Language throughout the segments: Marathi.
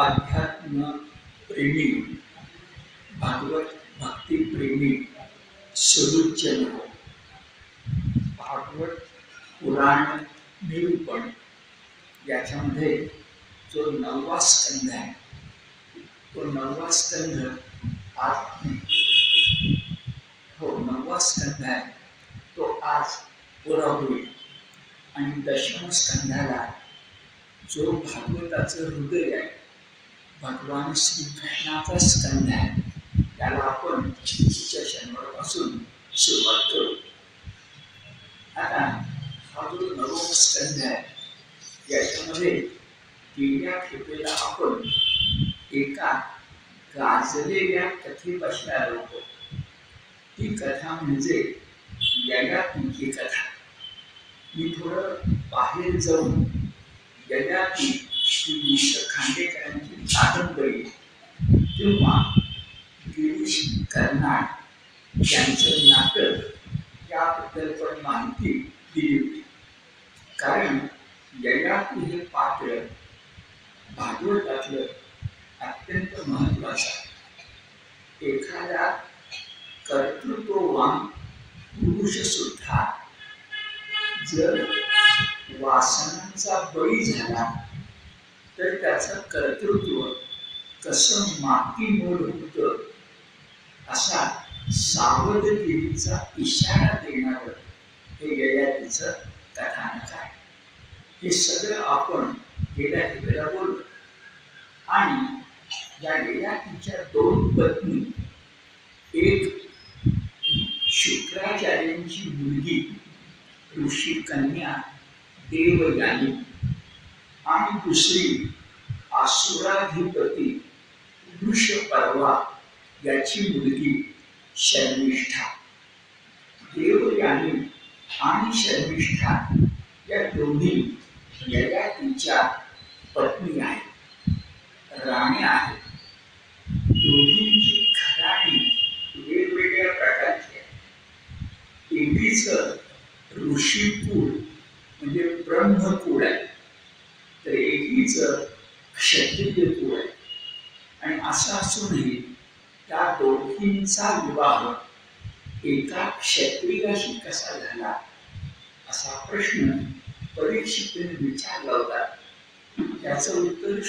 अध्यात्म प्रेमी, भागवत भक्ती प्रेमी सदुच्चन भागवत पुराण निरूपण याच्यामध्ये जो 9वा स्कंध आहे, तो 9वा स्कंध आज 9वा स्कंध आहे, तो आज पुरा होईल. आणि 10व्या स्कंधाला जो भागवताचं हृदय आहे, भगवान श्रीकृष्णाचा स्कंध आहे, त्याला आपण पुढच्या शनिवारपासून सुरुवात करू. आता हा जो 9वा स्कंध आहे, याच्यामध्ये गेल्या खेपेला आपण एका गाजलेल्या कथेपाशी आलो होतो. ती कथा म्हणजे ययातीची कथा. मी थोडं बाहेर जाऊन ययाती श्री विश खांडेकरांची कादंबरी किंवा गिरीश कर्नाड यांचं नाटक याबद्दल पण माहिती दिली होती. कारण ययाती हे पात्र भागवतातलं अत्यंत महत्वाचं. एखादा कर्तृत्ववान पुरुष सुद्धा जर वासनांचा बळी झाला तर त्याचं कर्तृत्व कसं मातीमोल होतं, असा सावधगिरीचा इशारा देणारं हे ययातीचं कथानक आहे. हे सगळं आपण गेल्या खेपेला बोललो. आणि या ययातीच्या 2 पत्नी, एक शुक्राचार्यांची मुलगी ऋषी कन्या देवयानी आणि दुसरी असुराधिपती वृषपर्वा याची मुलगी शर्मिष्ठा. देवयानी आणि शर्मिष्ठा या दोन्ही ययातीच्या पत्नी आहेत, राण्या आहेत. दोन्हींची घराणी वेगवेगळ्या प्रकारची आहे. एकीचं ऋषिकुळ म्हणजे ब्रह्मकुळ आहे, तर एकीचं क्षत्रिय कुळ आहे. आणि असं असूनही त्या दोघींचा विवाह एका क्षत्रियाशी कसा झाला असा प्रश्न परीक्षितीने विचारला होता. त्याचं उत्तर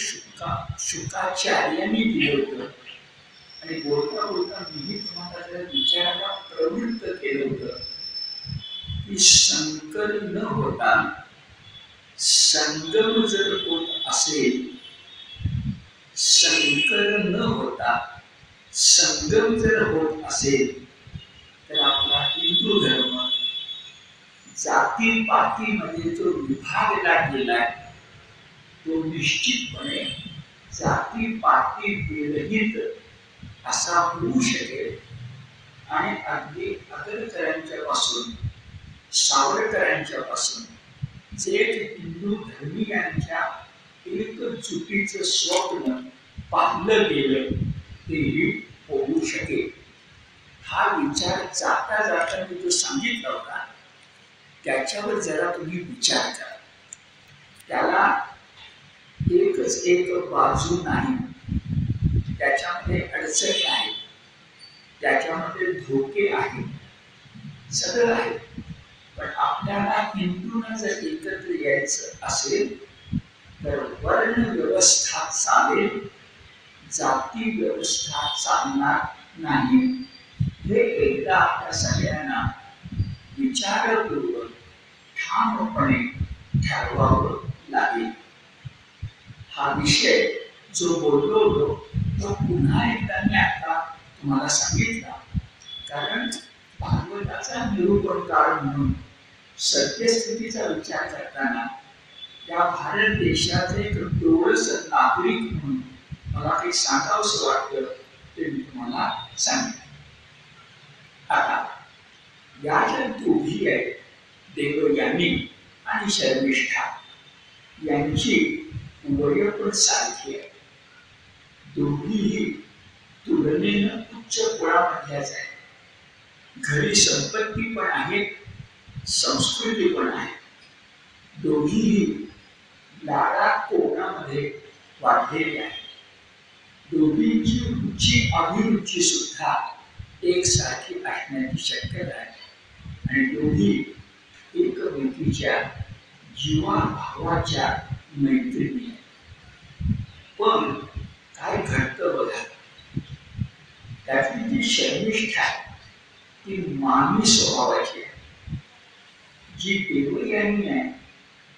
शुकाचार्यांनी दिलं होतं. आणि बोलता बोलता मी तुम्हाला जर विचारायला प्रवृत्त केलं होतं की संकर न होता संगम जर होत असेल, संकर न होता संगम जर होत असेल, तर आपला हिंदू धर्म जातीपातीमध्ये जो विभागला गेलाय, तो निश्चितपणे जातीपाती विरहित असा होऊ शकेल. आणि अगदी आगरकरांच्या पासून सावरकरांच्या पासून जे हिंदू धर्मीयांच्या एकजुटीचं स्वप्न पाहिलं गेलं, तेही होऊ शकेल. हा विचार जाता जाता मी जो सांगितला होता, त्याच्यावर जरा तुम्ही विचार करा. त्याला एकच एक बाजू नाही, त्याच्यामध्ये अडचणी आहेत, त्याच्यामध्ये धोके आहेत, सगळं आहे. पण आपल्याला हिंदूंना जर एकत्र यायचं असेल तर वर्ण व्यवस्था चालेल, जाती व्यवस्था चालणार नाही. हे एकदा आपल्या सगळ्यांना विचारपूर्वक ठामपणे ठरवावं लागेल. हा विषय जो बोललो होतो तो पुन्हा एकदा मी आता तुम्हाला सांगितला. कारण भागवताचा निरूपणकार म्हणून सत्यस्थितीचा विचार करताना या भारत देशाचे एक डोळस नागरिक म्हणून मला काही सांगावंसं वाटतं, ते मी तुम्हाला सांगितलं. आता या ज्या दोघी आहेत, देवयानी आणि शर्मिष्ठा, यांची वय पण सारखी आहे. दोघीही तुलनेनं उच्च कुळामधल्याच आहे. घरी संपत्ती पण आहे, संस्कृती पण आहे. दोघीही लाडा कोकणामध्ये वाढलेली आहे. दोघींची रुची अभिरुची सुद्धा एकसारखी असण्याची शक्यता आहे आणि दोघी एकमेकीच्या जीवाभावाच्या मैत्रिणी आहेत. पण काय घडतं बघा, त्यातली जी शर्मिष्ठा आहे ती मानवी स्वभावाची आहे, जी देवयानी आहे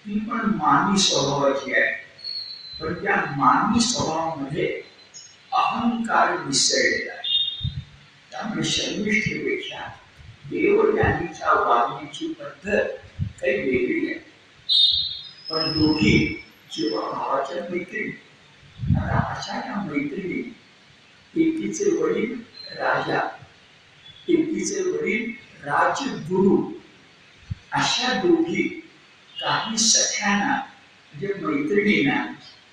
ती पण मानवी स्वभावाची आहे. पण त्या मानवी स्वभावामध्ये अहंकार मिसळलेला आहे. त्यामुळे शर्मिष्ठेपेक्षा देवयानीच्या वागण्याची पद्धत काही वेगळी आहे. पण दोघी जीवाभावाच्या मैत्रिणी. आता अशा या मैत्रिणी, एकीचे वडील राजा, एकीचे वडील राजगुरु, अशा दोघी काही सख्यांना म्हणजे मैत्रिणींना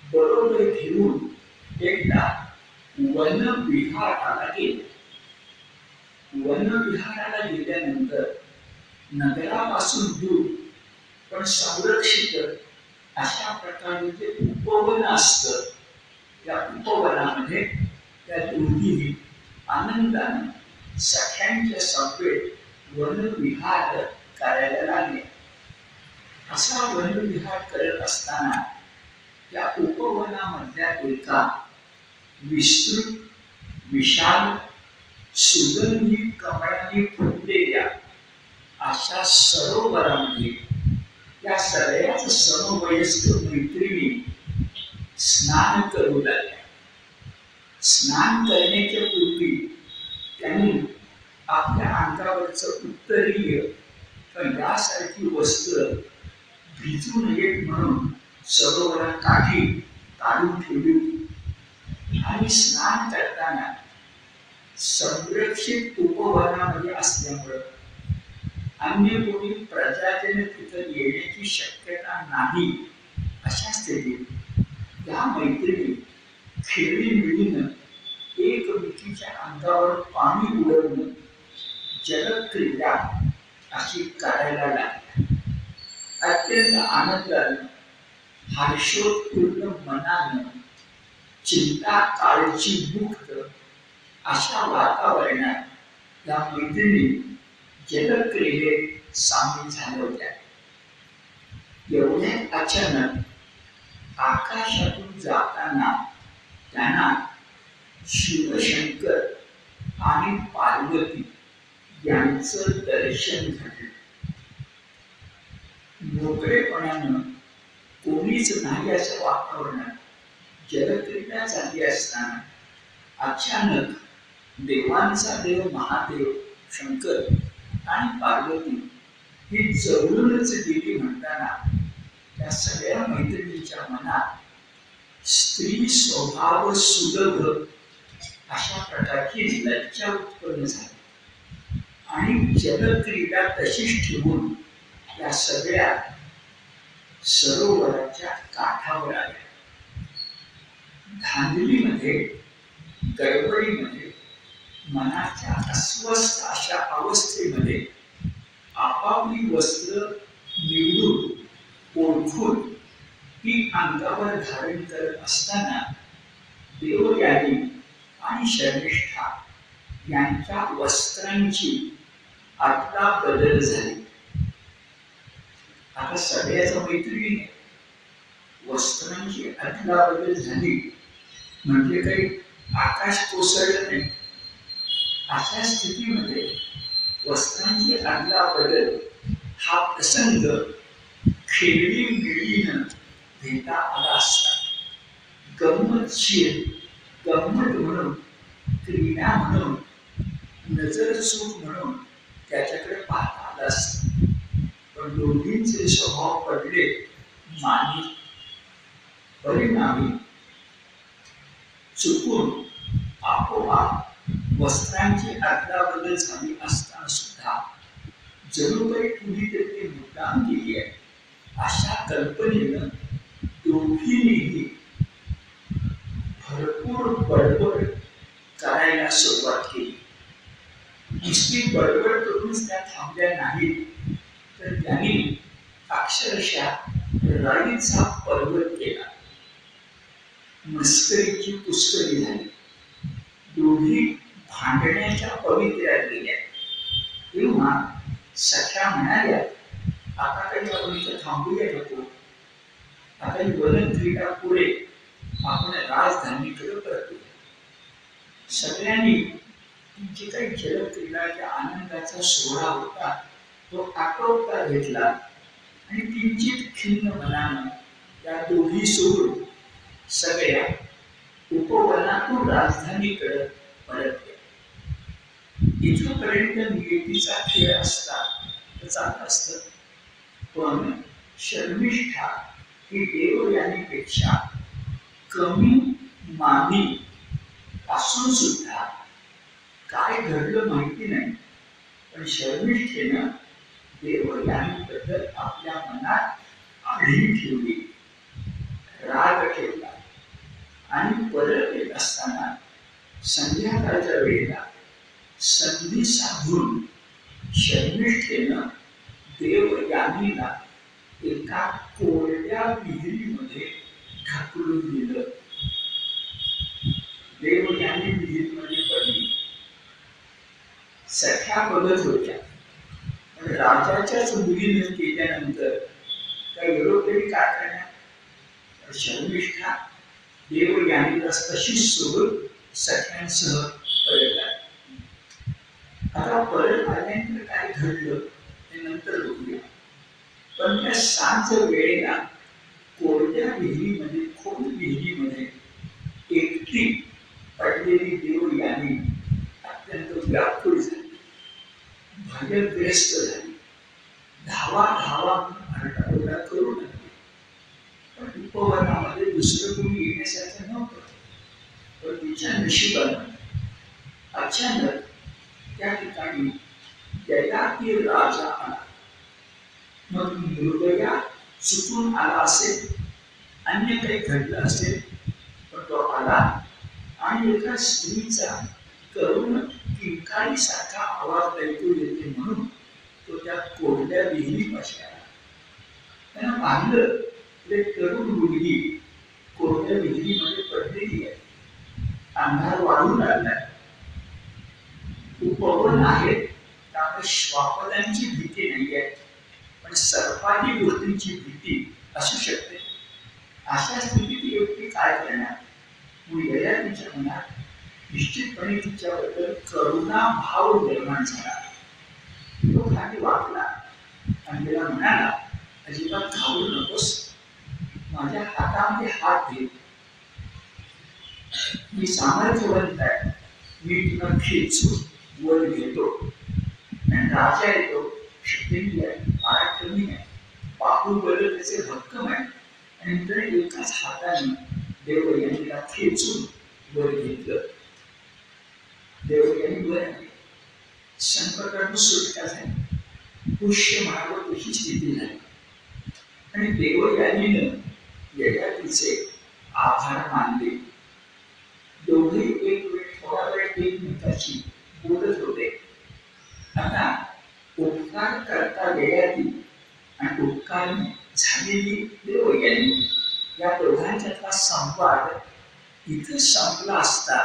बरोबर घेऊन एकदा वनविहाराला गेले. वनविहाराला गेल्यानंतर नगरापासून दूर पण संरक्षित अशा प्रकारे जे उपवन असतं, त्या उपवनामध्ये त्या दोघीही आनंदाने सख्यांच्या समवेत वनविहार करायला लागले. असा वनविहार करत असताना त्या उपवनामधल्या एका विस्तृत विशाल सुगंधी कमळांनी फुललेल्या अशा सरोवरामध्ये या सगळ्याच समवयस्क मैत्रिणी स्नान करू लागल्या. स्नान करण्याच्या पूर्वी त्यांनी आपल्या अंगावरचं उत्तरीय यासारखी वस्त्र भिजू नयेत म्हणून सरोवराकाठी काढून ठेवली होती आणि स्नान करताना संरक्षित उपवनामध्ये असल्यामुळं अन्य कोणी प्रजाजन तिथं येण्याची शक्यता नाही. अशा स्थितीत या मैत्रिणी खेळीमेळीनं एकमेकीच्या अंगावर पाणी उडवणं जलक्रीडा अशी करायला लागल्या. अत्यंत आनंदानं हर्षोत्पूर्ण मनानं चिंता काळजी मुक्त अशा वातावरणात या मैत्रिणी जलक्रीडेत सामील झाल्या होत्या. एवढ्या अचानक आकाशातून जाताना त्यांना शिवशंकर आणि पार्वती यांचं दर्शन घडलं. मोकळेपणानं कोणीच नाही अशा वातावरणात जलक्रीडा चालली असताना अचानक देवांचा देव महादेव शंकर आणि पार्वती ही जवळूनच गेली म्हणताना त्या सगळ्या मैत्रिणीच्या मनात स्त्री स्वभाव सुलभ अशा प्रकारची लज्जा उत्पन्न झाली आणि जलक्रीडा तशीच ठेवून त्या सगळ्या सरोवराच्या काठावर आल्या. धांदलीमध्ये गडबडीमध्ये मनाच्या अस्वस्थ अशा अवस्थेमध्ये आपापली वस्त्र निवडून ओळखून ती अंगावर धारण करत असताना देवयानी आणि शर्मिष्ठा यांच्या वस्त्रांची आतला बदल झाली. आता सगळ्याच मैत्रिणीने वस्त्रांची अदला बदल झाली म्हणजे काही आकाश कोसळलं नाही. अशा स्थितीमध्ये वस्त्रांची अदला बदल हा प्रसंग खेळी मिळीनं घेता आला असता. गंमतशीर गंमत म्हणून, क्रीडा म्हणून, नजर चूक म्हणून त्याच्याकडे पाहता आलं असतं. पण दोघींचे स्वभाव पडले मानी. परिणामी चुकून आपोआप वस्त्रांची अदलाबदल झाली असताना सुद्धा जणू काही कुणीतरी मुद्दाम केली आहे अशा कल्पनेनं दोघींनीही भरपूर बडबड करायला सुरुवात केली. नुसती बडबड करूनच त्या थांबल्या नाहीत, तर त्यांनी अक्षरशः राईचा पर्वत केला. मस्करीची पुष्करी झाली. दोघी भांडण्याच्या पवित्र्यात गेल्या. तेव्हा सख्या म्हणाल्या, आता काही आपण इथं थांबूया नको, आता ही वलन क्रीडा पुढे, आपण राजधानीकडे परतूया. सगळ्यांनी जी काही जलक्रीडाच्या आनंदाचा सोहळा होता तो आटोपता घेतला आणि किंचित खिन्न मनानं त्या दोघी सोडून सगळ्या उपवनातून राजधानीकडे परतल्या. इथपर्यंत नियतीचा खेळ असता तर चालत असत, पण शर्मिष्ठा ही देवयानीपेक्षा कमी मानी असून सुद्धा काय घडलं माहिती नाही, पण शर्मिष्ठेनं देवयानीबद्दल आपल्या मनात आढी ठेवली, राग ठेवला आणि परत येत असताना संध्याकाळच्या वेळेला संधी साधून शर्मिष्ठेनं देवयानीला एका कोरड्या विहिरीमध्ये ढकलून दिलं. देवयानी विहिरीमध्ये पडली. सख्या बघत होत्या, पण राजाच्याच मुलीनं केल्यानंतर त्या युरोपी काय करणार. शर्मिष्ठा देवयानीला तशीच सोडून सख्यांसह परत आली. आता परत आल्यानंतर काय घडलं ते नंतर बघूया, पण त्या सांज वेळेला कोरड्या विहिरीमध्ये, खोल विहिरीमध्ये एकटी पडलेली देवयानी अत्यंत व्याकुळ झाली, भयग्रस्त झाली. धावा धावा आरडाओरडा करू लागली, पण उपवनामध्ये दुसरं कोणी येण्यासारखं नव्हतं. पण तिच्या नशिबानं अचानक त्या ठिकाणी ययाती राजा आला. मग मृगया चुकून आला असेल, अन्य काही घडलं असेल, पण तो आला आणि एका स्त्रीचा करुण किंकाळीसारखा आवाज ऐकू येते म्हणून तो त्या कोरड्या विहिरीपाशी आला. त्यांना पाहिलं ते तरुण मुलगी कोरड्या विहिरीमध्ये पडलेली आहे. अंधार वाढू लागलाय. उपवन आहे त्यामुळे श्वापदांची भीती नाही आहे, पण सर्वाधिक गोष्टींची भीती असू शकते. अशा स्थितीत व्यक्ती काय करणार. मुलगा तिच्या मनात निश्चितपणे तिच्याबद्दल करुणा भाव निर्माण झाला. तो खाली वाकला आणि तिला म्हणाला, अजिबात घाबरू नकोस, माझ्या हातामध्ये हात दे, मी सामर्थ्यवंत आहे, मी तुला खेचून वर घेतो. आणि राजा येतो, शक्तिशाली आहे, पराक्रमी आहे, बाहुबल त्याचे भक्कम आहे, आणि नंतर एकाच हाताने देवयानीला खेचून वर घेतलं. देवयानी वर आली. संकटातून सुटका झाली. पुष्य म्हणावं तशी स्थिती झाली. आणि देवयानीनं ययातीचे आभार मानले. दोघे एक वेळ थोडा वेळ एकमेकाशी बोलत होते. आता उपकार करता ययाती आणि उपकारने झालेली देवयानी या दोघांच्यातला संवाद इथं संपला असता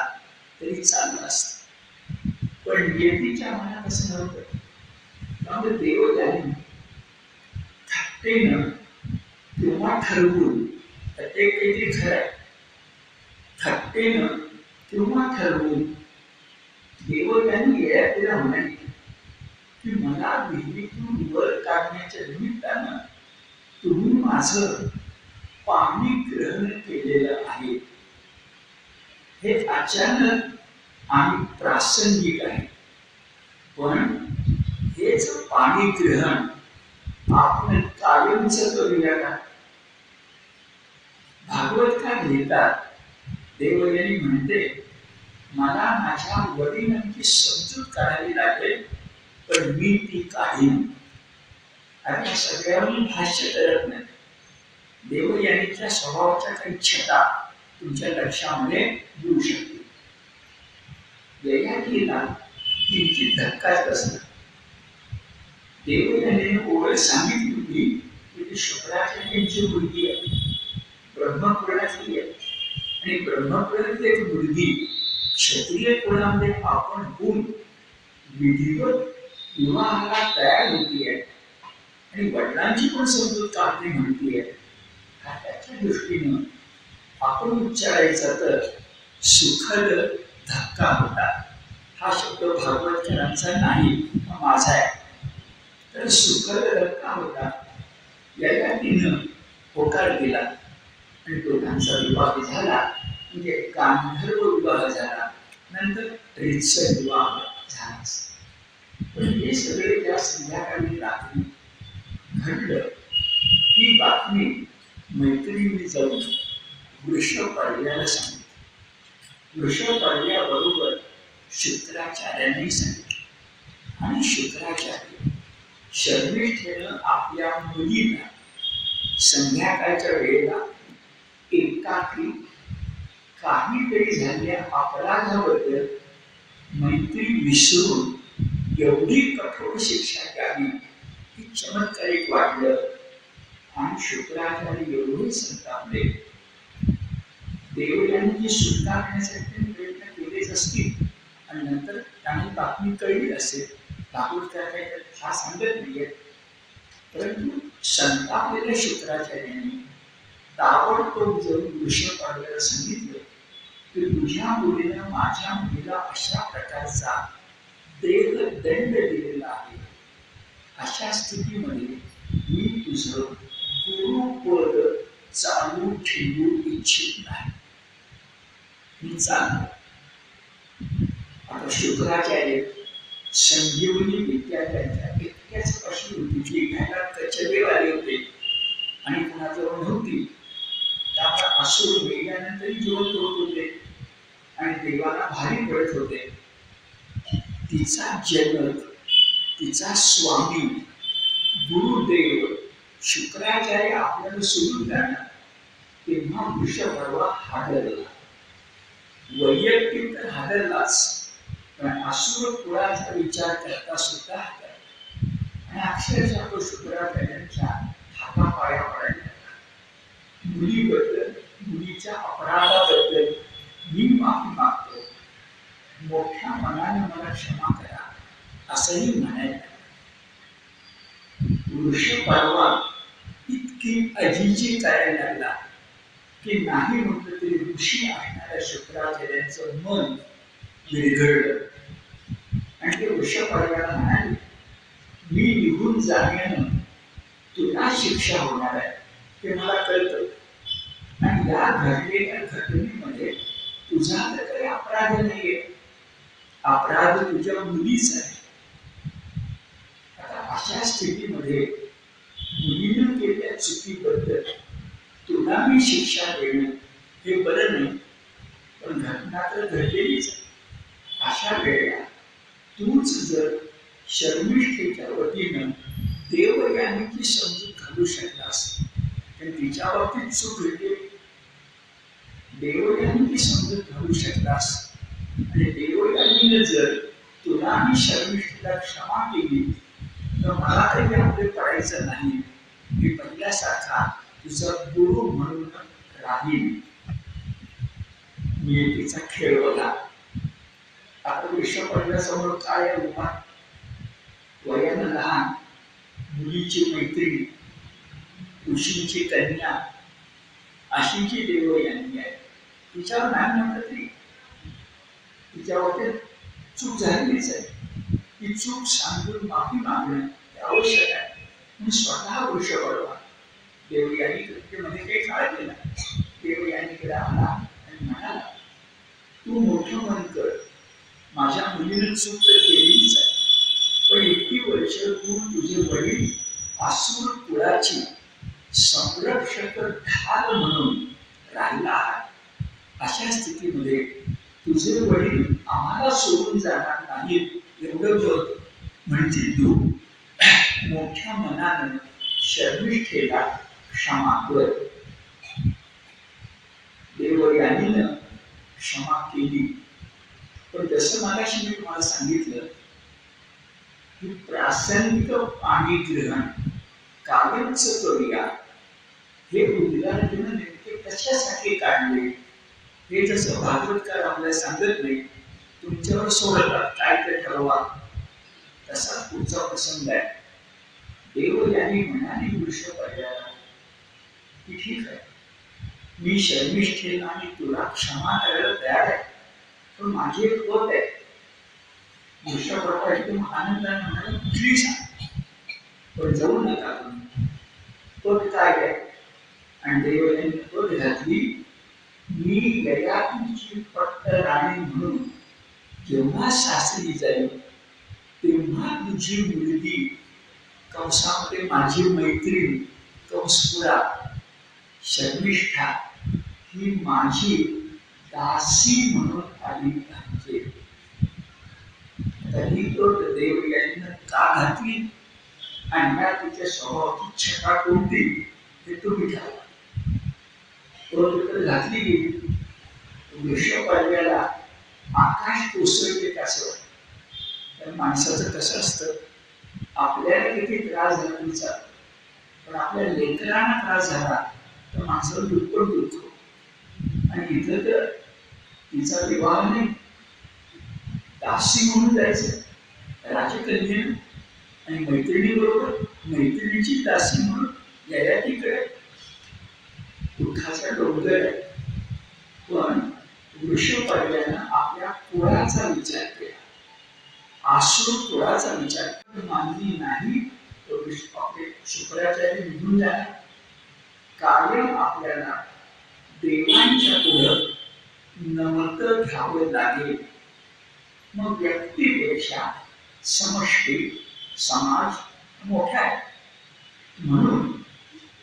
तरी चालला असता, पण नियतीच्या मनात असं नव्हतं. त्यामुळे देवयानी थट्टेनं किंवा ठरवून, ते काहीतरी खरं, थट्टेनं किंवा ठरवून देवयानी ययातीला म्हणाली की मला विहिरीतून वर काढण्याच्या निमित्तानं तुम्ही माझं पाणी ग्रहण केलेलं आहे. हे अचानक आणि प्रासंगिक आहे, पण हेच पाणी ग्रहण आपण कायमचं करूया का. भागवत का लिहितात, देवयानी म्हणते, मला माझ्या वडिलांची समजूत काढावी लागेल, पण मी ती काढीन. आणि सगळ्यांनी भाष्य करत नाही. देवयानीच्या स्वभावाच्या काही छटा तुमच्या लक्षामध्ये येऊ शकते. ययातीला किंचित धक्काच बसला. देवयानीने ओळख सांगितली होती की ती शुक्राचार्यांची मुलगी आहे, ब्रह्मपुरातली आहे, आणि ब्रह्मपुरातली एक मुलगी क्षत्रिय कुळामध्ये आपण होऊन विधिवत विवाहाला तयार होतीये आणि वडिलांची पण समजूत काढते म्हणतीये, त्याच्या दृष्टीनं आपण उच्चारायचा तर सुखद धक्का होता. हा शब्द भागवतकारांचा नाही, हा माझा आहे. तर सुखद धक्का होता. याला तिनं होकार दिला आणि दोघांचा विवाह झाला. म्हणजे गांधर्व विवाह झाला, नंतर रीतसर विवाह झाला. पण हे सगळे त्या संध्याकाळी रात्री घडलं. ही बातमी मैत्रिणीने जाऊन वृषपर्व्याला सांगितली. वृषपर्व्याबरोबर शुक्राचार्यांनी सांगितलं आणि शुक्राचार्य शर्मिष्ठेनं आपल्या मुलीला संध्याकाळच्या वेळेला एकाकी काहीतरी झालेल्या अपराधाबद्दल मैत्री विसरून एवढी कठोर शिक्षा द्यावी ही चमत्कारिक वाटलं. आणि शुक्राचार्य एवढे संतापले. देवयानी सुटका करण्यासाठी प्रयत्न केलेच असतील आणि नंतर त्यांनी बातमी कळली असेल. भागवतकार काही हा सांगत नाहीये, परंतु संतापलेल्या शुक्राचार्यांनी ताबडतोब जाऊन वृषपर्व्याला सांगितलं की तुझ्या मुलीनं माझ्या मुलीला अशा प्रकारचा देहदंड दिलेला आहे. अशा स्थितीमध्ये मी तुझं गुरुपद चालू ठेवू इच्छित नाही. मी चाललो. आता शुक्राचार्य संजीवनी विद्यार्थ्यांच्या इतक्याच प्रश्न होती की घ्यायला कचरे आले होते आणि कोणाजवळ नव्हती. त्यामुळे असुर वेगानंतरही जिवंत होत होते आणि देवाला भारी पडत होते. तिचा जनक, तिचा स्वामी गुरुदेव शुक्राचार्य आपल्याला सोडून जाणार. तेव्हा वृषपर्वा हादरला. वैयक्तिक तर हादरलाच, पण असुर कुळाचा विचार करता सुद्धा हादरला आणि अक्षरशः तो शुक्राचार्यांच्या हातापाया पडला. मुलीबद्दल, मुलीच्या अपराधाबद्दल मी माफी मागतो. मोठ्या मनाने मला क्षमा करा असंही म्हणायला. वृषपर्वा इतकी अजिजी करायला लागला की नाही म्हटलं तरी ऋषी असणाऱ्या शुक्राचार्यांचं मन विरघळलं आणि ते वृषपर्व्याला म्हणाले, मी निघून जाण्यानं तुला शिक्षा होणार आहे ते मला कळतं आणि या घडलेल्या घटनेमध्ये तुझा तर काही अपराध नाहीये. अपराध तुझ्या मुलीचा आहे. आता अशा स्थितीमध्ये मुलीनं केलेल्या चुकीबद्दल तुला मी शिक्षा देणं हे बरं नाही, पण घटना तर घडलेलीच आहे. अशा वेळेला तूच जर शर्मिष्ठेच्या वतीनं देवयानीची समजूत घालू शकलास, तर तिच्या बाबतीत चूक घडली. देवयानीची समजूत घालू शकलास आणि देवयानीनं जर तुला आणि शर्मिष्ठेला क्षमा केली तर मला काही आपले पडायचं नाही. मी पहिल्यासारखा तुझा गुरु म्हणून राहील. मी तिचा खेळ बघा. आता वृषपर्व्यासमोर काय उभा, वयानं लहान, मुलीची मैत्रिणी, ऋषींची कन्या, अशीची देवयानी आहे. तिच्यावर नाही म्हटलं तरी तिच्या बाबतीत चूक झालेलीच आहे. ती चूक सांगून माफी मागणं आवश्यक आहे. म्हणून स्वतः वृषपर्वा देवयानीमध्ये काही काळ केला. देवयानीकडे आला आणि म्हणाला, तू मोठं मन कर, माझ्या मुलीनं चूक तर केलेलीच आहे, पण इतकी वर्ष तू तुझे वडील असुर कुळाची संरक्षक ढाल म्हणून राहिला आहे. अशा स्थितीमध्ये तुझे वडील आम्हाला सोडून जाणार नाहीत एवढं बघ. म्हणजे तू मोठ्या मनानं शर्मिष्ठेला क्षमा कर. देवयानीनं क्षमा केली. पण जसं मगाशी मी तुम्हाला सांगितलं की प्रासंगिक पाणी ग्रहण कायमच करूया, हे उद्गार तिनं नेमके कशासाठी काढले हे जसं भागवतकार आपल्याला सांगत नाही, तुमच्यावर सोडतात काय ते ठरवा, तसाच पुढचा प्रसंग आहे. देव यांनी मनाने वृक्ष पाहिला की ठीक आहे, मी शर्मिष्ठेन आणि तुला क्षमा करायला तयार आहे, पण माझी एक अट आहे. वृषभराव एकदम आनंदाने म्हणाला, कुठली सांग, पण जाऊ नका तुम्ही. अट काय आहे? आणि देव यांनी अट घातली, मी ययातीची फक्त राणी म्हणून जेव्हा सासरी जाईल तेव्हा तुझी मुलगी, कंसामध्ये माझी मैत्रीण कंसपुरा शर्मिष्ठा, ही माझी दासी म्हणून आली पाहिजे. ही अट देव यांनी का घातली आणि या तिच्या स्वभावाची छटा कोणती हे तुम्ही ठरवा. घातली गेली. वृषपाल्याला आकाश कोसळते कसं, तर माणसाचं कसं असतं, आपल्याला किती त्रास झाला तरी चालतो, पण आपल्या लेकरांना त्रास झाला तर माणसाला दुप्पट दुःख. आणि इथं तर तिचा विवाह नाही, दासी म्हणून जायचं राजकन्येनं, आणि मैत्रिणी बरोबर मैत्रिणीची दासी म्हणून ययातीकडे. दुःखाचा डोंगर आहे. पण वृषपाल्यानं आपल्या कुळाचा विचार केला, आश्रू कुळाचा विचार मानली नाही. आपले शुक्राचार्य निघून जाणार. कायम आपल्याला देवांच्या पुढं नमतं घ्यावं लागेल. मग व्यक्तीपेक्षा समष्टी समाज मोठा आहे. म्हणून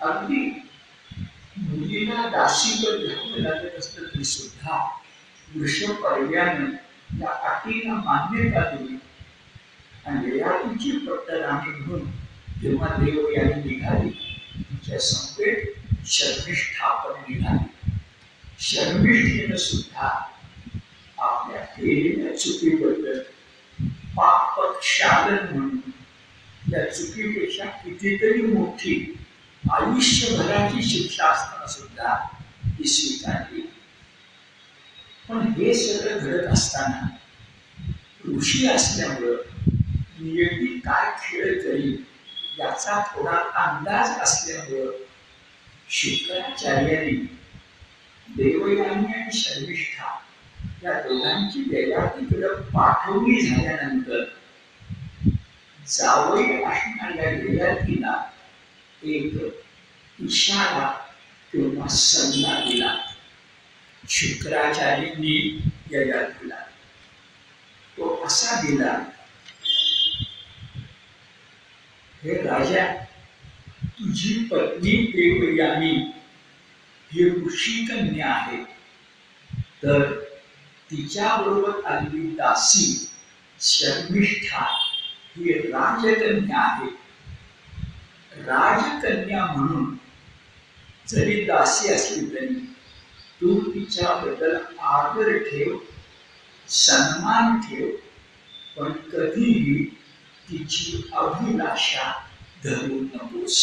अगदी मुलीला दासीवर घ्यावं लागत असलं तरी सुद्धा वृषपर्यानं या अटीला मान्यता दिली. आणि ययातीची फक्त राणी म्हणून जेव्हा देव यांनी निघाली, तिच्या संपेट शर्मिष्ठा पण निघाली. शर्मिष्ठेनं सुद्धा आपल्या केलेल्या चुकीबद्दल पापक्षालन म्हणून या चुकीपेक्षा कितीतरी मोठी आयुष्यभराची शिक्षा असताना सुद्धा ती स्वीकारली. पण हे सगळं घडत असताना ऋषी असल्यामुळं नियती काय खेळ करील याचा थोडा अंदाज असल्यामुळं शुक्राचार्यांनी देवयानी आणि शर्मिष्ठा या दोघांची ययातीकडे पाठवणी झाल्यानंतर जावई असणाऱ्या ययातीला एक इशारा किंवा सल्ला दिला शुक्राचार्यांनी ययातीला. तो असा दिला, हे राजा, तुझी पत्नी देवयानी ही ऋषी कन्या आहे, तर तिच्याबरोबर आलेली दासी शर्मिष्ठा ही राजकन्या आहे. राजकन्या म्हणून जरी दासी असली तरी तू तिच्याबद्दल आदर ठेव, सन्मान ठेव, पण कधीही तिची अभिलाषा धरू नकोस.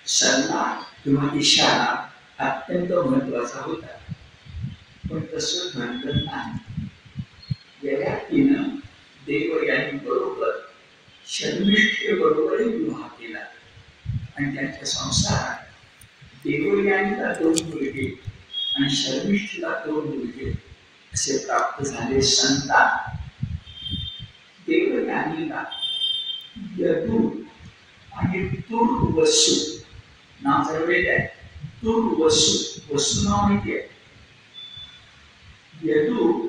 सल्ला किंवा इशारा अत्यंत महत्वाचा होता, पण तसं घडलं नाही. ययातीनं देवयानी बरोबर शर्मिष्ठेबरोबरही विवाह केला आणि त्यांच्या संसारात देवयानीला 2 मुलगे आणि शर्मिष्ठेला 2 मुलगे असे प्राप्त झाले संतान. देवयानीला यदू आणि तुर्वसु नाव ठरवलेले आहे. तुर्वसु, वसु नाव माहिती आहे. यदू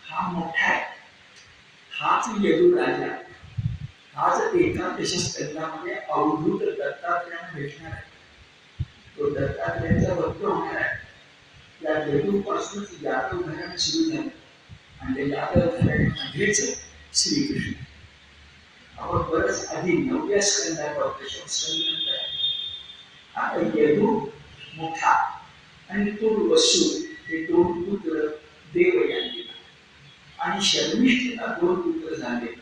हा मोठा आहे, हाच यदू राजा, हाच एकादश स्कंदामध्ये अवधूत दत्तात्रयाने भेटणार आहे. तो दत्तात्रयाचा भक्त होणार आहे. या यदूपासूनच यादव घराणे सुरू झाले आणि त्या यादव घराण्यामध्येच श्रीकृष्ण. आपण बरंच आधी 9व्या स्कंदात स्कंदानंतर आता यदू मोठा आणि तुर्वसु हे 2 पुत्र देवयानी आणि शर्मिष्ठेला 2 पुत्र झाले.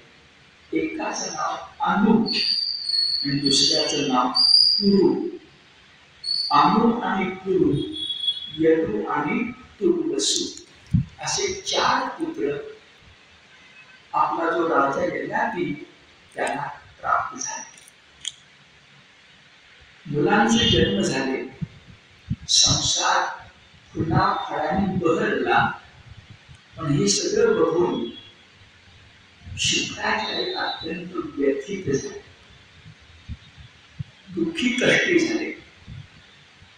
एकाचं नाव अनु आणि दुसऱ्याचं नाव पुरु. अनु आणि कुरु, यदु आणि तुर्वसु असे 4 पुत्र आपला जो राजा ययाती त्याला प्राप्त झाले. मुलांचे जन्म झाले, संसार फुला फळांनी बहरला. पण हे सगळं बघून शुक्राचार्य अत्यंत व्यथित झाले, दुःखी कष्टी झाले.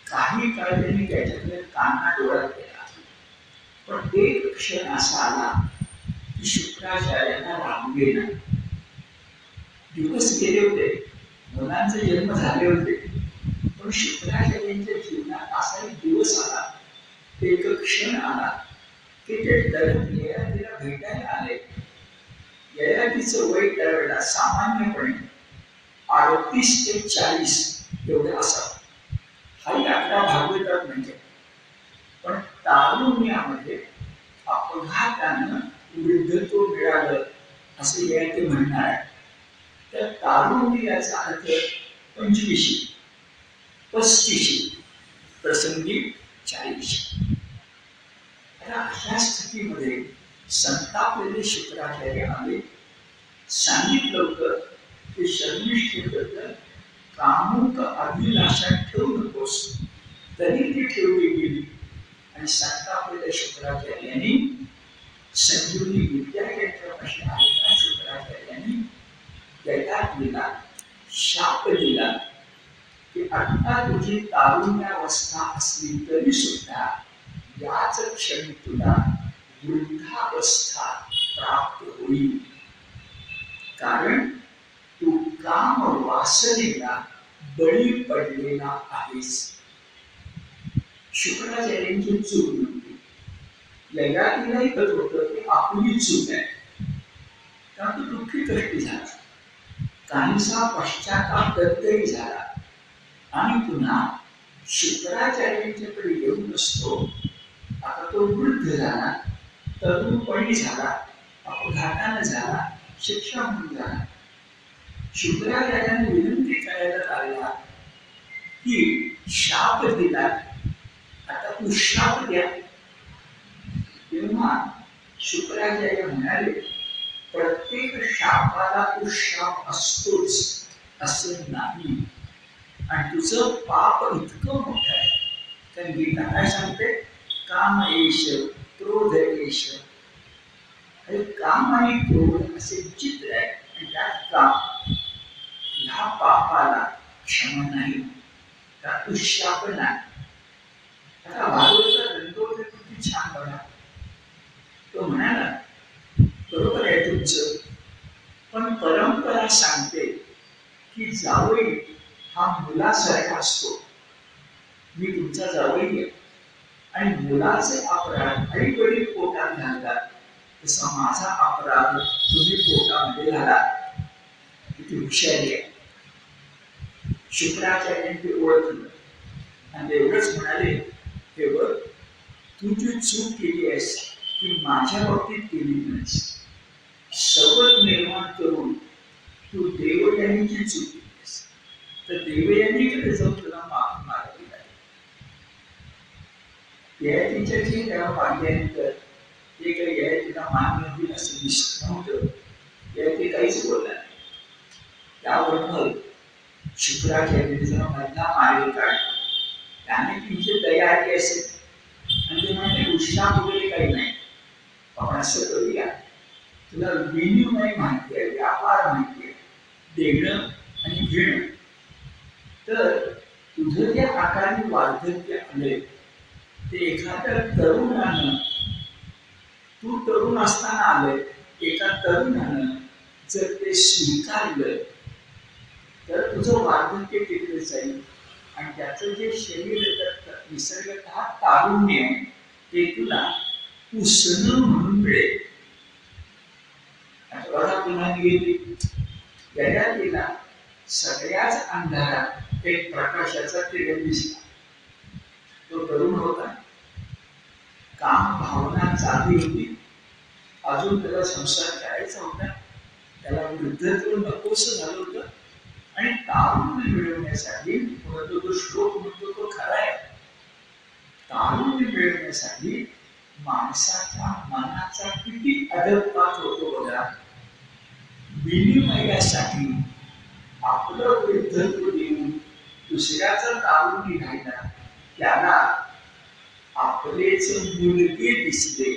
काही काळ त्यांनी त्याच्याकडे कानाडोळा केला. पण एक क्षण असा आला की शुक्राचार्यांना रामगे नाही. दिवस गेले होते, मुलांचे जन्म झाले होते, पण शुक्राचार्यांच्या जीवनात असा एक दिवस आला, एक क्षण आला की ते दररोज ययातीला भेटायला आले. ययातीचं वय त्यावेळेला सामान्यपणे 38 ते 40 एवढं असावं. हाही 11 भागवतात म्हणजे. पण तारुण्यामध्ये अपघातानं वृद्धत्व मिळालं असं ययाती म्हणणार आहे. तर तारुण्य याचा अर्थ 25, 35, प्रसंगी 40. आता अशा स्थितीमध्ये संतापलेले शुक्राचार्य आले. सांगितलं होतं की शर्मिष्ठेबद्दल कामुक अभिलाषा ठेवू नकोस, तरी ती ठेवली गेली. आणि संतापलेल्या शुक्राचार्यांनी संजीवनी विद्या त्यांच्यापाशी आलेल्या शुक्राचार्यांनी ययातीला शाप दिला की आता तुझी तारुण्यावस्था असली तरी सुद्धा याच क्षणी तुला वृद्धावस्था प्राप्त होईल, कारण तू काम वासनेला बळी पडलेला आहेस. शुक्राचार्यांची चूक नव्हती. ययातीलाही कळत होतं की आपली चूक आहे, कारण तो दुःखी कष्टी झाला, काहीसा पश्चाताप दत्तही झाला. आणि पुन्हा शुक्राचार्यांच्याकडे येऊन असतो. आता तो वृद्ध झाला, तरुणपणी झाला, अपघातानं झाला, शिक्षा म्हणून झाला. शुक्राचार्याने विनंती करायला लागला की शाप दिला, आता तू शाप द्या. तेव्हा शुक्राचार्य म्हणाले, प्रत्येक शापाला तू शाप असतोच असं नाही, आणि तुझं पाप इतकं मोठं आहे. तर गीता काय सांगते, काम एष क्रोध एष. काम आणि क्रोध असे चित्र आहे, आणि त्यात काम, ह्या पापाला क्षमा नाही, त्यात शाप नाही. आता भागवताचा ग्रंथोदय किती छान बघा. तो म्हणाला, बरोबर आहे तुमचं, पण परंपरा सांगते की जावई हा मुलासारखा असतो. मी तुमचा जावई आहे, आणि मुलाचे अपराध आई वडील पोटात घालतात, तसा माझा अपराध तुम्ही पोटामध्ये घाला. किती हुशारी आहे. शुक्राचार्यांनी ओळखलं आणि एवढंच म्हणाले, हे बघ, तू जी चूक केली आहेस ती माझ्या बाबतीत केली नाहीस. सबब निर्माण करून तू देवयानीची चूक केलीस, तर देवयानीकडे जाऊन तुला माफी मागावी लागेल. ययातीच्याची तेव्हा पाहिल्यानंतर ते काही ययातीला मान्य होईल असं दिसत नव्हतं. ययाती काहीच बोलला नाही. त्यावर मग शुक्राचार्याने जरा मधला मार्ग काढला. त्याने तुमची दया आली असेल, आणि ते म्हणजे उशाप वगैरे काही नाही, आपण असं करूया, तुला विनिमय माहिती आहे, व्यापार माहिती आहे, देणं आणि घेणं. तर तुझं जे आकाराने वार्धक्य आले ते एखाद्या तरुणानं, तू तरुण असताना आले, एका तरुणानं जर ते स्वीकारलं तर तुझं वार्धक्य टिकलं जाईल, आणि त्याचं जे शरीर निसर्गतः तारुण्य आहे ते तुला उसणं म्हणून मिळेल. बघा पुन्हा गेली ययातीला सगळ्याच अंधारात एक प्रकाशाचा किरण दिसला. तो तरुण होता, काम भावना जागी होती, अजून त्याला संसार करायचा होता, त्याला वृद्धत्व नकोस झालं होतं, आणि तारुण्य मिळवण्यासाठी तो श्लोक म्हणतो तो खरा आहे. तारुण्य मिळवण्यासाठी माणसाच्या मनाचा किती अधपात होतो बघा. विनिमयासाठी आपलं वैधत्व देऊन दुसऱ्याचा तारुण्य घ्यायला त्याला आपलेच मुलगे दिसले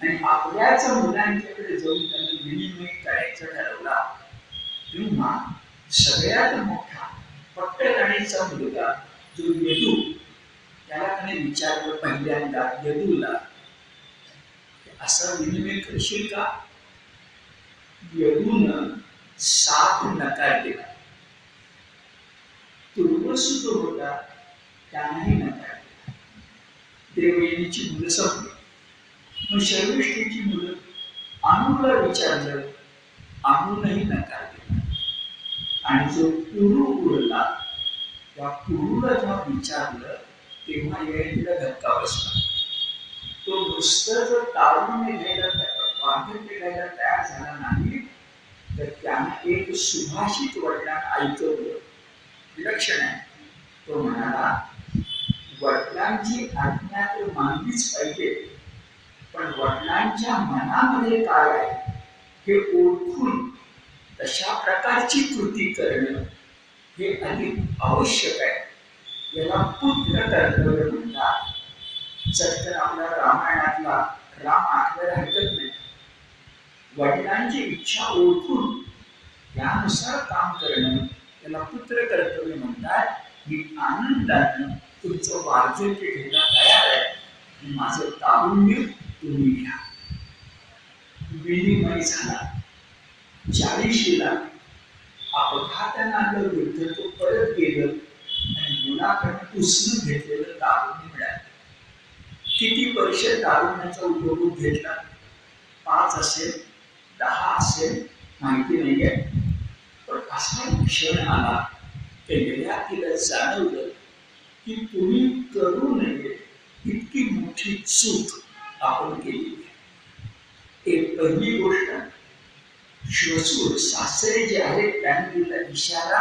आणि आपल्याच मुलांच्याकडे जाऊन त्यांना विनिमय करायचं ठरवला. तेव्हा सगळ्यात मोठा पट्टराणीचा मुलगा जो यदू, त्याला त्याने विचारलं पहिल्यांदा यदूला, असा विनिमय करशील का? यदून साथ नकार दिला. पूर्वसुत होता त्यानेही नकार दिला. देवयानीची मुलं संपली. मग शर्विष्ठीची मुलं अनुला विचारलं, अनुनही नकार दिला. आणि जो पुरु उरला त्या पुरुला जेव्हा विचारलं तेव्हा ययातीला धक्का बसला. तो नुसतं जर तारुण्य घ्यायला वाढवणे घ्यायला तयार झाला नाही तर त्याने एक सुभाषित वडिलांना ऐकवलं. विलक्षण आहे. तो म्हणाला, वडिलांची आज्ञा तर मानलीच पाहिजे, पण वडिलांच्या मनामध्ये काय आहे हे ओळखून तशा प्रकारची कृती करणं हे अधिक आवश्यक आहे. याला पुत्र कर्तव्य म्हणतात. चटकन आपल्या रामायणातला राम आठवायला हरकत नाही. वडिलांची इच्छा ओळखून त्यानुसार काम करणं त्याला पुत्र कर्तव्य म्हणतात. मी आनंदानं तुमचं वार्धक्य घ्यायला तयार आहे, माझं तारुण्य तुम्ही घ्या. विनिमय झाला. 40ला अपघातानं आलं वृद्ध, तो परत गेलं आणि मुलाकडनं उसणं घेतलेलं तारुण्य मिळालं. किती वर्ष तारुण्याचा उपभोग घेतला? 5 असेल, 10 असेल, माहिती नाही आहे. पण असा क्षण आला की ययातीला जाणवलं की तुम्ही करू नये इतकी मोठी चूक आपण केली. एक पहिली गोष्ट, श्वशूर सासरे जे आहेत त्यांनी दिला इशारा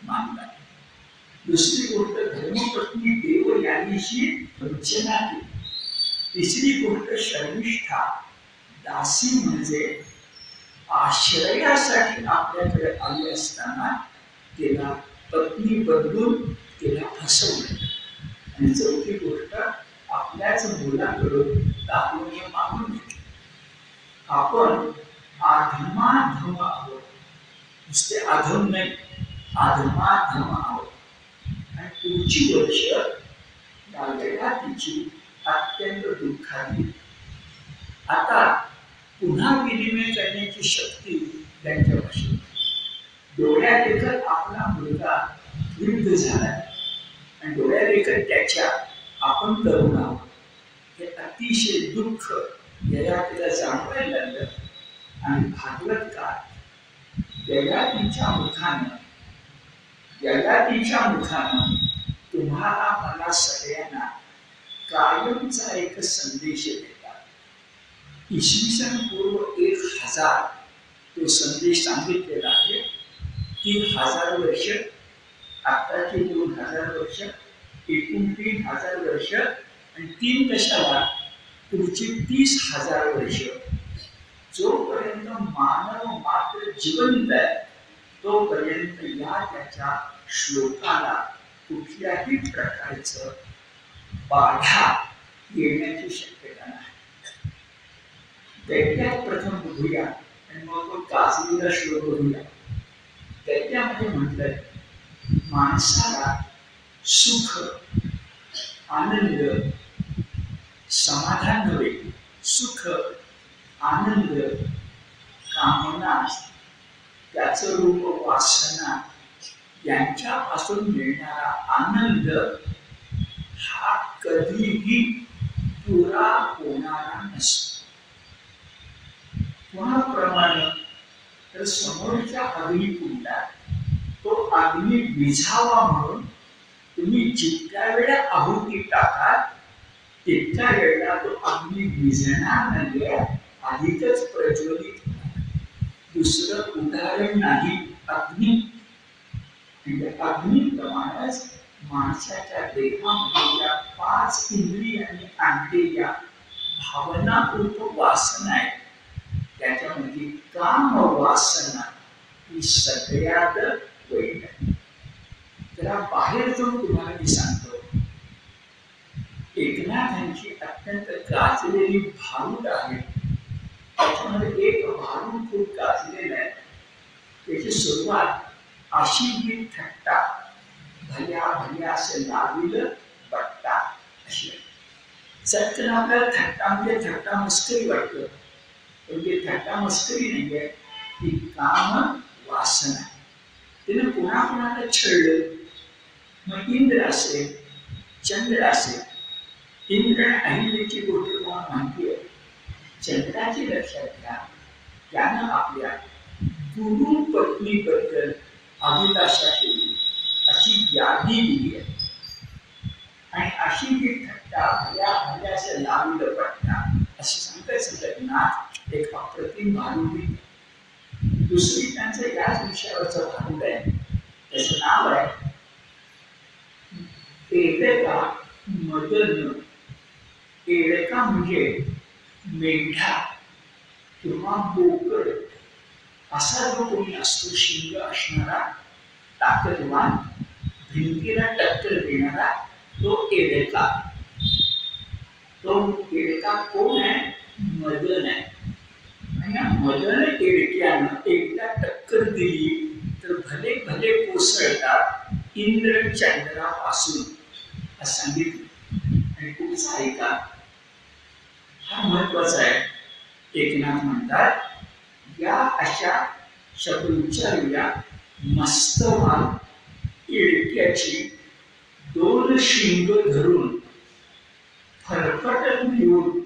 मानला. दुसरी गोष्ट, धर्मपत्नी देवयानीशी वंचना केली. तिसरी गोष्ट, शर्मिष्ठा दासी म्हणजे आश्रयासाठी आपल्याकडे आली असताना तिला पत्नी बदलून तिला फसवलं. आणि चौथी गोष्ट, आपल्याच मुलाकडून तारुण्य मागून घेतलं. आपण अधमाधम आहोत, नुसते अधम नाही, अधमाधम आहोत. आणि पुढची वर्ष ययातीची अत्यंत दुःखाची. आता पुन्हा विनिमय करण्याची शक्ती त्यांच्यापाशी. डोळ्यादेखत आपला मुलगा वृद्ध झाला आणि डोळ्यादेखत त्याच्या आपण तरुण आहोत. हे अतिशय दुःख ययातीला जाणवायला लागलं. आणि भागवतकार ययातीच्या मुखानं तुम्हाला मला सगळ्यांना कायमचा एक संदेश देतात. इसवी सन पूर्व 1000 तो संदेश सांगितलेला आहे की 1000 वर्ष, आताची 2000 वर्ष, एकूण 3000 वर्ष आणि 3 दशकाला पुढची 30,000 वर्ष. जोपर्यंत मानव मात्र जिवंत आहे तोपर्यंत या त्याच्या श्लोकाला कुठल्याही प्रकारचं बाधा येण्याची शक्यता नाही. दैत्यात प्रथम बघूया आणि मग तो गाजलेला श्लोक बघूया. दैत्यामध्ये म्हटलंय, माणसाला सुख, आनंद, समाधान नव्हे, सुख, आनंद, कामना, त्याचं रूप, वासना यांच्यापासून मिळणारा आनंद हा कधीही पुरा होणारा नसतो. पुण्याप्रमाणे तर समोरच्या अग्निकुंडात तो अग्नी विझावा म्हणून तुम्ही जितक्या वेळा आहुती टाकाल तितक्या वेळेला तो अग्नी विझणार नाही, अधिकच प्रज्वलित होणार. दुसरं उदाहरण नाही. अग्नी म्हणजे अग्नीप्रमाणेच माणसाच्या देहामध्ये या 5 इंद्रियांनी आणलेल्या भावना रूप वासना आहे, त्याच्यामध्ये काम वासना ही सगळ्यात वाईट आहे. त्याला बाहेर जाऊन तुम्हाला मी सांगतो, एकनाथांची अत्यंत गाजलेली भारूड आहे. त्याच्यामध्ये एक भारूड खूप गाजलेलं आहे. त्याची सुरुवात अशी ही थट्टा भल्या भल्या असं लाविलं बट्टा अशी. चटकन आपल्याला थट्टा म्हणजे थट्टा मस्करी वाटतं, पण ते थट्टा मस्करी नाहीये, ती काम वासना. तिने कोणाकोणाला छळलं, मग इंद्र असेल, चंद्र असेल. इंद्र आणि अहिल्याची गोष्ट तुम्हाला माहिती आहे. चंद्राची लक्षात घ्या, त्यानं आपल्या गुरु पत्नीबद्दल अभिलाषा केली अशी यादी दिली आहे. आणि अशी जी थट्टा भल्या भल्या असं लावलं पट्टा असं सांगताय संकटनाथ एक अप्रतिम भारूड. दुसरी त्यांचं याच विषयावरचं भारूड आहे, त्याचं नाव आहे एडका मदन. एडका म्हणजे मेंढा किंवा बोकड असा जो कोणी असतो, शिंग असणारा, ताकदवान, भिंतीला टक्कर देणारा, तो एडका. तो एडका कोण आहे? मदन आहे. आणि या मदन एडक्यानं एकदा टक्कर दिली तर भले भले कोसळतात इंद्र चंद्रापासून असं सांगितलं. आणि पुढचा ऐका, हा महत्वाचा आहे. एकनाथ म्हणतात, या अशा शब्द उच्चारूया, मस्तवान एडक्याची 2 शिंग धरून फरफटत मिळून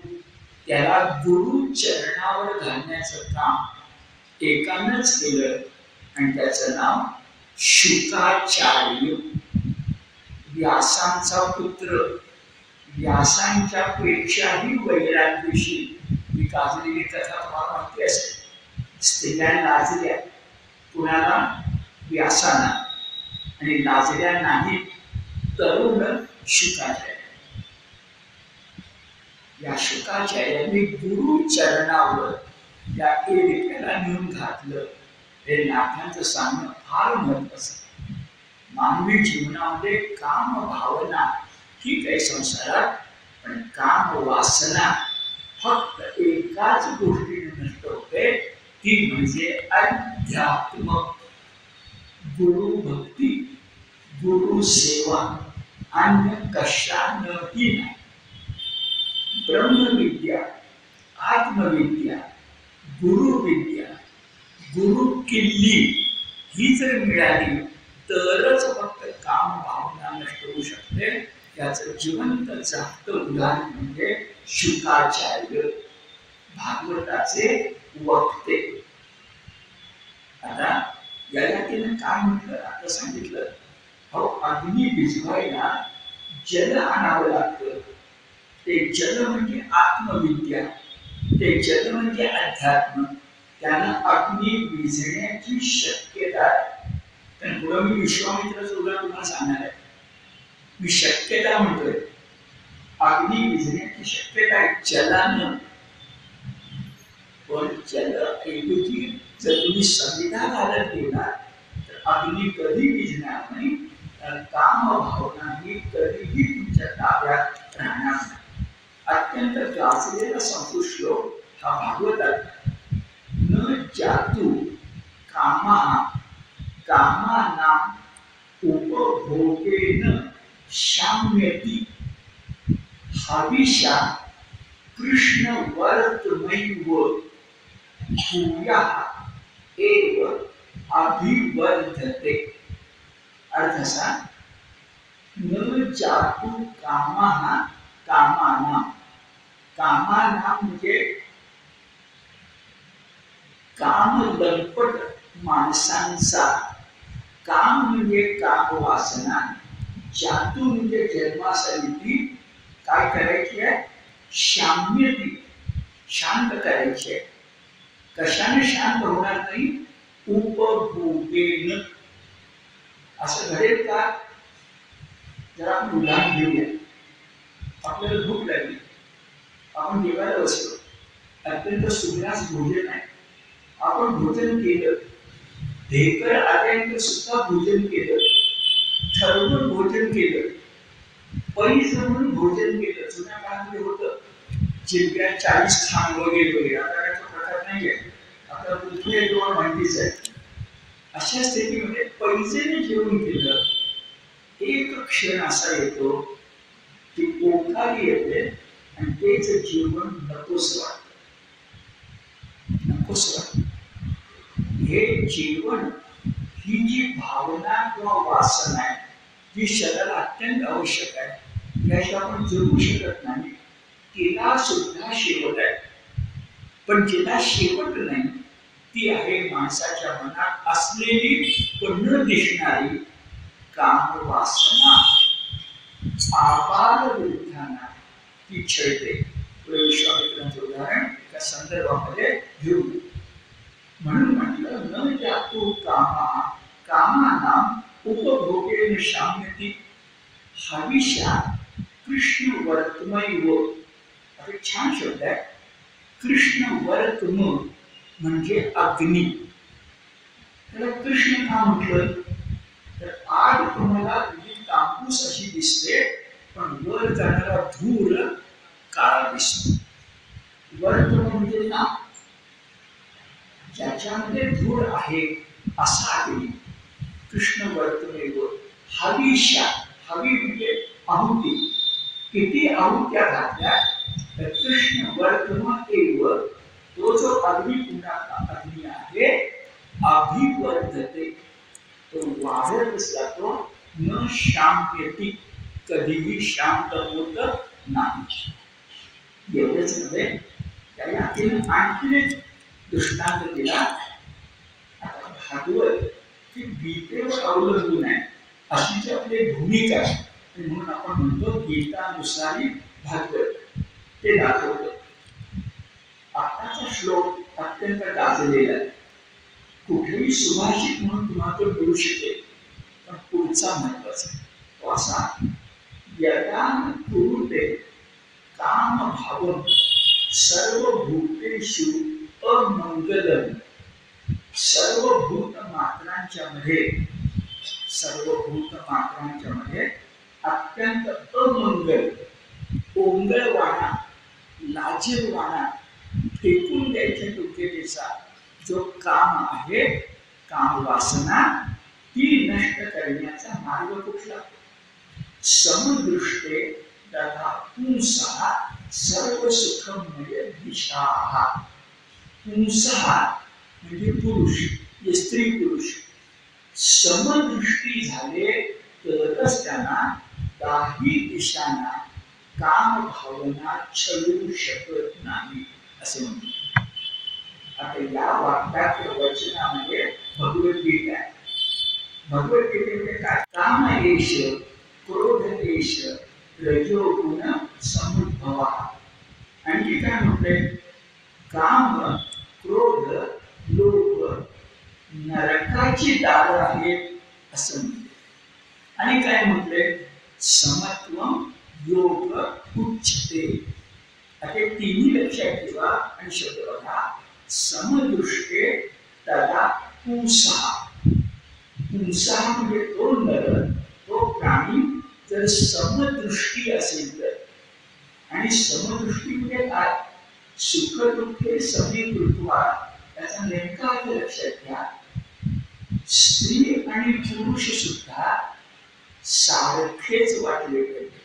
त्याला गुरु चरणावर घालण्याचं काम एकानंच केलं, आणि त्याचं नाव शुकाचार्य. व्यासांचा पुत्र, व्यासांच्या पेक्षाही वैराग्यशील. ही गाजलेली कथा तुम्हाला माहिती असेल. स्त्रिया लाजल्या कुणाला? व्यासाना. आणि लाजल्या नाही तरुण शुकाचार्य. या शुकाचार्यांनी गुरु चरणावर त्या एडक्याला नेऊन घातलं. हे नाथांचं सांगणं फार महत्वाचं. मानवी जीवनामध्ये काम भावना ही काही संसारात, पण काम वासना फक्त एकाच गोष्टीने नष्ट होते, ती म्हणजे अध्यात्म. गुरु भक्ती, गुरु सेवा, अन्य कशानंही नाही. ब्रह्मविद्या, आत्मविद्या, गुरुविद्या, गुरु किल्ली ही जर मिळाली तरच फक्त काम भावना नष्ट होऊ शकते. त्याचं जिवंत जागतं उदाहरण म्हणजे शुकाचार्य, भागवताचे वक्ते. आता या यातीनं काय म्हटलं? आता सांगितलं, हो अग्नी भिजवायला जल आणावं लागतं. ते जल म्हणजे आत्मविद्या, ते जल म्हणजे अध्यात्म. त्यानं अग्नी विझण्याची शक्यता आहे. कारण पुढं मी विश्वामित्राचं उदाहरण तुम्हाला सांगणार आहे. मी शक्यता म्हणतोय, अग्नी विझण्याची शक्यता आहे जलानं. पण जल ऐवजी जर तुम्ही संविधा घालत गेला तर अग्नी कधी विझणार नाही, तर काम भावना ही कधीही तुमच्या ताब्यात राहणार नाही. अत्यंत गाजलेला संस्कृत श्लोक हा भागवतात. न जातु कामा कामानां उपभोगेन शाम्यति हविषा कृष्ण वर्तमैव भूयः एव अभिवर्धते. अर्थ असा, न जातु कामाः कामानां. कामानां म्हणजे काम लंपट माणसांचा. काम म्हणजे काम वासना. जातू म्हणजे जन्मासाठी काय करायची आहे? शाम्यती, शांत करायची आहे. कशाने शांत होणार नाही? उपभोगेन. असं घडेल का? जरा आपण उदाहरण घेऊया. आपल्याला भूक लागली, आपण जेवायला बसलो, अत्यंत सुग्रास भोजन आहे, आपण भोजन केलं, ढेकर आल्यानंतर सुद्धा भोजन केलं, ठरवून भोजन केलं, पैस म्हणून भोजन केलं. जुन्या काळामध्ये होतं जिरग्या 40 खान वगैरे वगैरे, आता काय प्रकार नाहीये, आता पृथ्वी तुम्हाला माहितीच आहे. अशा स्थितीमध्ये पैसेने जेवण केलं, एक क्षण असा येतो की ओखाली येते आणि तेच जीवन नकोस वाटत, नकोस वाटत. हे जीवन ही जी भावना किंवा वासना आहे, जी शरीराला अत्यंत आवश्यक आहे, याशिवाय आपण जगू शकत नाही. तिला सुद्धा शेवट आहे, पण जिला शेवट नाही ती आहे माणसाच्या मनात असलेली पण न दिसणारी काम वासना. आपार विरुद्धांना ती छळते. विश्वामित्रांचे उदाहरण एका संदर्भामध्ये घेऊ. म्हणून म्हटलं न जातु कामा कामानां उपभोगेन शाम्यति हविषा कृष्ण वर्तमैव. अरे छान शब्द आहे. कृष्ण वर्तम म्हणजे अग्नी. त्याला कृष्ण का म्हटलं? तर आग तुम्हाला तांबूस अशी दिसते, पण वर जाणारा धूर काळा दिसतो. वर्तम म्हणजे ना, ज्याच्यामध्ये धूर आहे असा अग्नी. कृष्ण वर्तमेव. हविषा, हवी म्हणजे आहुती. किती आहुत्या घातल्या तर कृष्ण वर्तम एव, तो जो अग्निकुंडाचा अग्नी आहे, अभिवर्धते, तो वाढत जातो. न शांत्यती, कधीही शांत होत नाही. एवढंच नव्हे, त्याला आणखी एक दृष्टांत दिला. आता भागवत ही गीतेवर अवलंबून आहे अशी जी आपली भूमिका आहे, म्हणून आपण म्हणतो गीतानुसारी भागवत. ते दाखवतं. आताचा श्लोक अत्यंत गाजलेला आहे, कुठेही सुभाषित म्हणून तुम्हाला तो मिळू शकेल, पण पुढचा महत्वाचा तो असा: यदा कुरुते काम भावम सर्वभूतेषु अमंगलम. सर्वभूत मात्रांच्या मध्ये, सर्वभूत मात्रांच्या मध्ये अत्यंत अमंगल, ओंगळवाणा, लाजीरवाणा, फेकून द्यायच्या योग्यतेचा जो काम आहे, काम वासना, ती नष्ट करण्याचा मार्ग कुठला? समदृष्टे तथा पुंसः सर्व सुखमय दिशाः. पुंसः म्हणजे पुरुष, स्त्री पुरुष. समदृष्टी झाले तरच त्यांना काही दिशांना काम भावना छळू शकत नाही असे म्हणतात. आता या वाक्याच्या वचनामध्ये भगवद्गीता आहे. भगवद्गीतेमध्ये काय? काम एष क्रोध एष रजोगुण समुद्भव. आणखी काय म्हटलंय? काम, क्रोध, लोभ नरकाची दारं आहेत असं म्हटले. आणि काय म्हटले? समत्व योग उच्चते. आता तिन्ही लक्षात ठेवा आणि शब्द बघा. समदृष्टे तदा पुंसः. पुंसः म्हणजे तो नर, तो प्राणी जर समदृष्टी असेल तर. आणि समदृष्टी म्हणजे काय? सुख दुःखे समीकृत्वा. त्याचा नेमका अर्थ लक्षात घ्या. स्त्री आणि पुरुष सुद्धा सारखेच वाटले पाहिजे.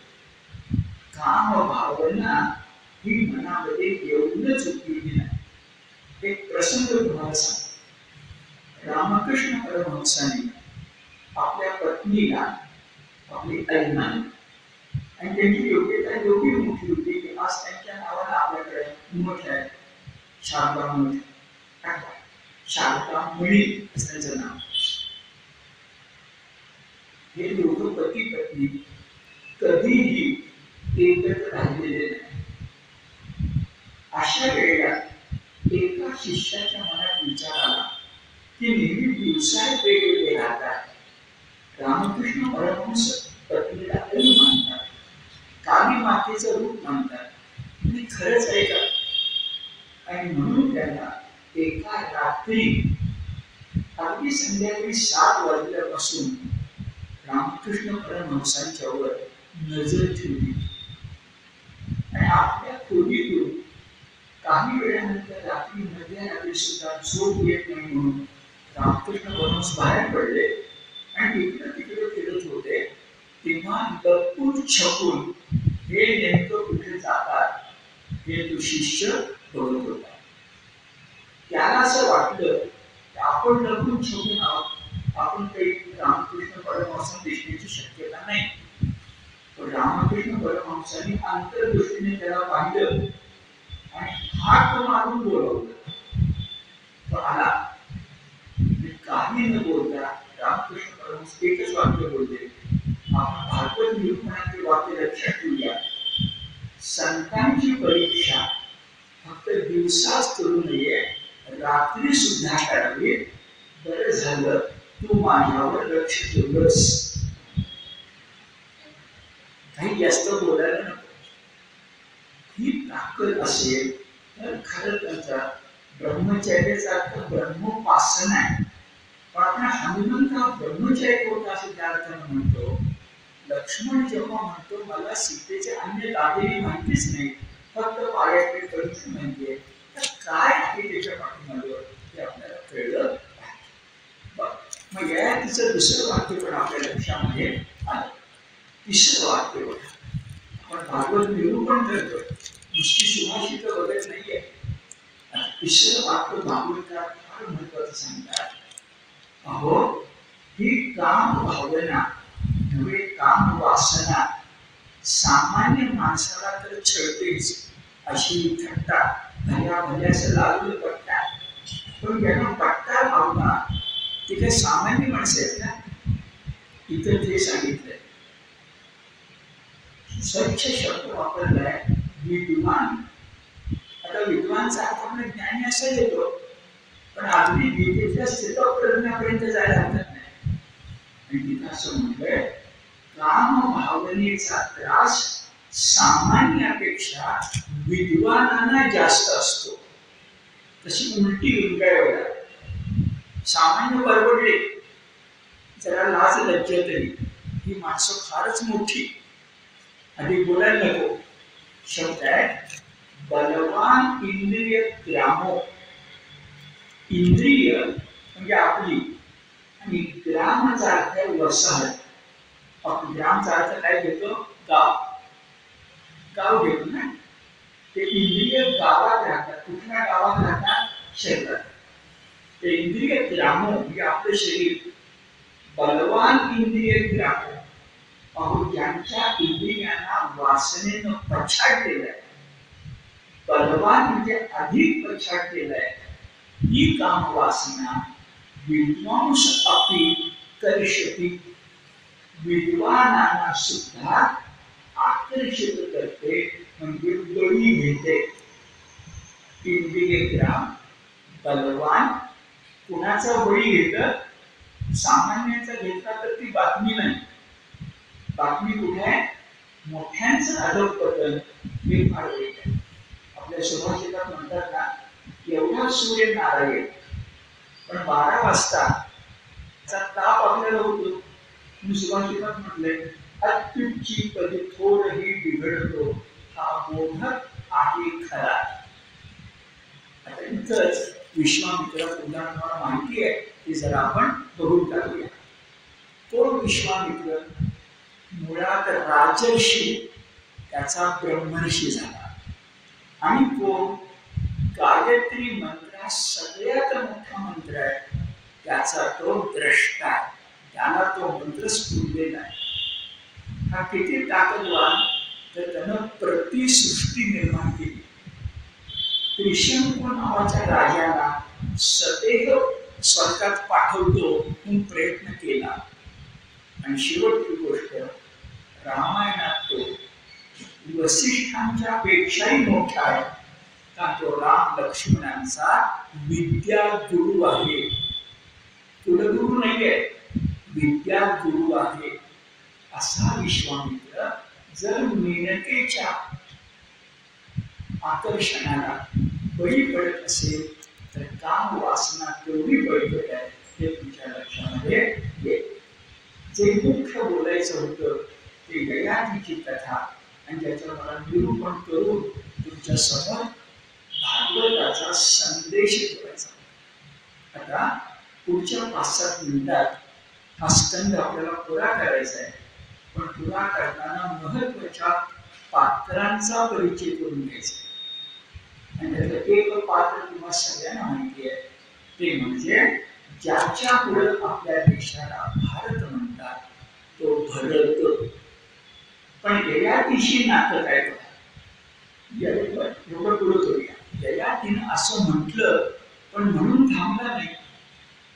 काम भावना ही मनामध्ये येऊनच उपयोगी नाही. एक प्रसंग तुम्हाला सांगतो. रामकृष्ण परमहंसांनी आपल्या पत्नीला, आपली आई मानली आणि त्यांची योग्यता एवढी मोठी होती की आज त्यांच्या नावाला आपल्याकडे मठ आहे, शारदा मठ. शारदा मणी असं त्यांचं नाव. हे दोघं पती पत्नी कधीही एकत्र राहिलेले नाही. अशा वेळेला एका शिष्याच्या मनात विचार आला की नेहमी दिवसा वेगवेगळे राहतात. रामकृष्ण परमहंस पत्नीला आई मानतात, काली मातेचं रूप मानतात. आणि खरंच आहे का? आणि म्हणून त्यांना एका रात्री अगदी संध्याकाळी 7 वाजल्यापासून रामकृष्ण परमहंसांच्या वर नजर ठेवली. आणि आपल्या खोलीतून काही वेळानंतर रात्री मध्यरात्री सुद्धा झोप येत नाही म्हणून रामकृष्ण परमहंस बाहेर पडले आणि इकडे तिकडे फिरत होते. तेव्हा लपून छपून हे नेमकं कुठे जातात हे तो शिष्य बघत होता. त्याला असं वाटलं की आपण लपून छपून आहोत, आपण काही रामकृष्ण परमहंसांना दिसण्याची शक्यता नाही. पण रामकृष्ण परमहंसांनी अंतर्दृष्टीने त्याला पाहिलं आणि हाक मारून बोलवलं. तो आला. काही न बोलता रामकृष्ण परमहंस एकच वाक्य बोलले. आपण भागवत निरूपणाचे वाक्य लक्षात ठेवूया. संतांची परीक्षा फक्त दिवसाच करू नये, रात्री सुद्धा करावी. बरं झालं तू माझ्यावर लक्ष ठेवलंस. काही जास्त बोलायला नको. ही ताकद असेल तर खरं त्यांचा ब्रह्मचर्याचा अर्थ ब्रह्मोपासना आहे. पण आपण हनुमंत ब्रह्मचर्य होता असं त्या अर्थानं म्हणतो. लक्ष्मण जेव्हा म्हणतो मला सीतेचे अन्य दादेही माहितीच नाही, फक्त पायाकडे करून माहिती आहे, तर काय आहे त्याच्या पाठीमागं ते आपल्याला कळलं. मग या तिचं दुसरं वाक्य पण आपल्या लक्षामध्ये आलं. तिसरं वाक्य बघा. आपण भागवत निरूपण करतो, नुसती सुभाषित बघत नाहीये. तिसरं वाक्य भागवतात फार महत्वाचं सांगतात. अहो ही काम भावना नव्हे, काम वासना सामान्य माणसाला तर छळतेच. अशी थट्टा भल्या भल्याचं लागलं पट्टा. पण ज्यांना पट्टा भावना ते काही सामान्य माणसं आहेत का? इतर ते सांगितलंय. स्वच्छ शब्द वापरलाय विद्वान. आता विद्वानचा अर्थ आपण ज्ञानी असा येतो, पण अगदी गीतेच्या स्थितप्रज्ञापर्यंत जायला हरकत नाही. आणि तिथं असं म्हटलंय काम भावनेचा त्रास सामान्यापेक्षा विद्वानांना जास्त असतो. तशी उलटी उलटायला सामान्य परवडले जरा लाज लज्जा तरी ही माणसं फारच मोठी. आधी बोलायला नको. शब्द आहे बलवान इंद्रिय ग्रामो. इंद्रिय म्हणजे आपली आणि ग्रामचा अर्थ वसाहत. आपण ग्रामचा अर्थ काय घेतो? गाव. गाव घेतो ना. ते इंद्रिय गावात राहतात. कुठल्या गावात राहतात? शरीरात. ते इंद्रिय ग्रामो म्हणजे आपलं शरीर. बलवान इंद्रिय ग्रामो. अहो ज्यांच्या इंद्रियांना वासनेनं पछाडलेलं आहे, बलवान म्हणजे अधिक पछाडलेलं आहे, ही काम वासना विद्वांस अपि कर्षति. विद्वानांना सुद्धा आकर्षित करते, म्हणजे बळी घेते. इंद्रिय ग्राम बलवान कुणाचा बळी घेतं? सामान्यांचा घेतला तर ती बातमी नाही. बातमी कुठे आहे? मोठ्यांचं अधोपतन हे फार वाईट आहे. आपल्या सुभाषितात म्हणतात ना, एवढा सूर्य नारायण पण 12 वाजता ताप आपल्याला होतो. मी सुभाषितात म्हटलंय अत्युच्ची कधी थोडही बिघडतो, हा बोधक आहे खरा. आता इथंच विश्वामित्राचं उदाहरण मला माहिती आहे, ते जरा आपण बघून टाकूया. कोण विश्वामित्र? मुळात राजर्षी, त्याचा ब्रह्मर्षी झाला. आणि कोण? गायत्री मंत्र सगळ्यात मोठा मंत्र आहे, त्याचा तो द्रष्टा आहे. त्याला तो मंत्र स्फुरलेला आहे. हा किती ताकदवान, तर त्यानं प्रतिसृष्टी निर्माण केली. त्रिशंकू नावाच्या राजाला सदैव स्वर्गात पाठवतो म्हणून प्रयत्न केला. आणि शेवटची गोष्ट, रामायणात तो वसिष्ठांच्या पेक्षाही मोठा आहे, का तो राम लक्ष्मणांचा विद्या गुरु आहे. कुलगुरू नाहीये, विद्या गुरु आहे असा विश्वामित्र जर मेनकेच्या आकर्षणाला बळी पडत असेल तर काम वासना केवढी बळकट आहे हे तुमच्या लक्षामध्ये येईल. जे मुख्य बोलायचं होतं ते ययातीची कथा आणि ज्याचं मला निरूपण करून तुमच्या समोर भागवताचा संदेश ठेवायचा. आता पुढच्या 5-7 मिनिटात हा स्कंद आपल्याला पुरा करायचा आहे, पण पुरा करताना महत्वाच्या पात्रांचा परिचय करून घ्यायचा. आणि त्यातलं एक पात्र तुम्हाला सगळ्यांना माहिती आहे, ते म्हणजे ज्याच्या पुढे आपल्या देशाला भारत म्हणतात तो भरत. पण ययातीशी नातं काय बघा, एवढं पुढे करूया. ययातीनं असं म्हटलं पण म्हणून थांबला नाही.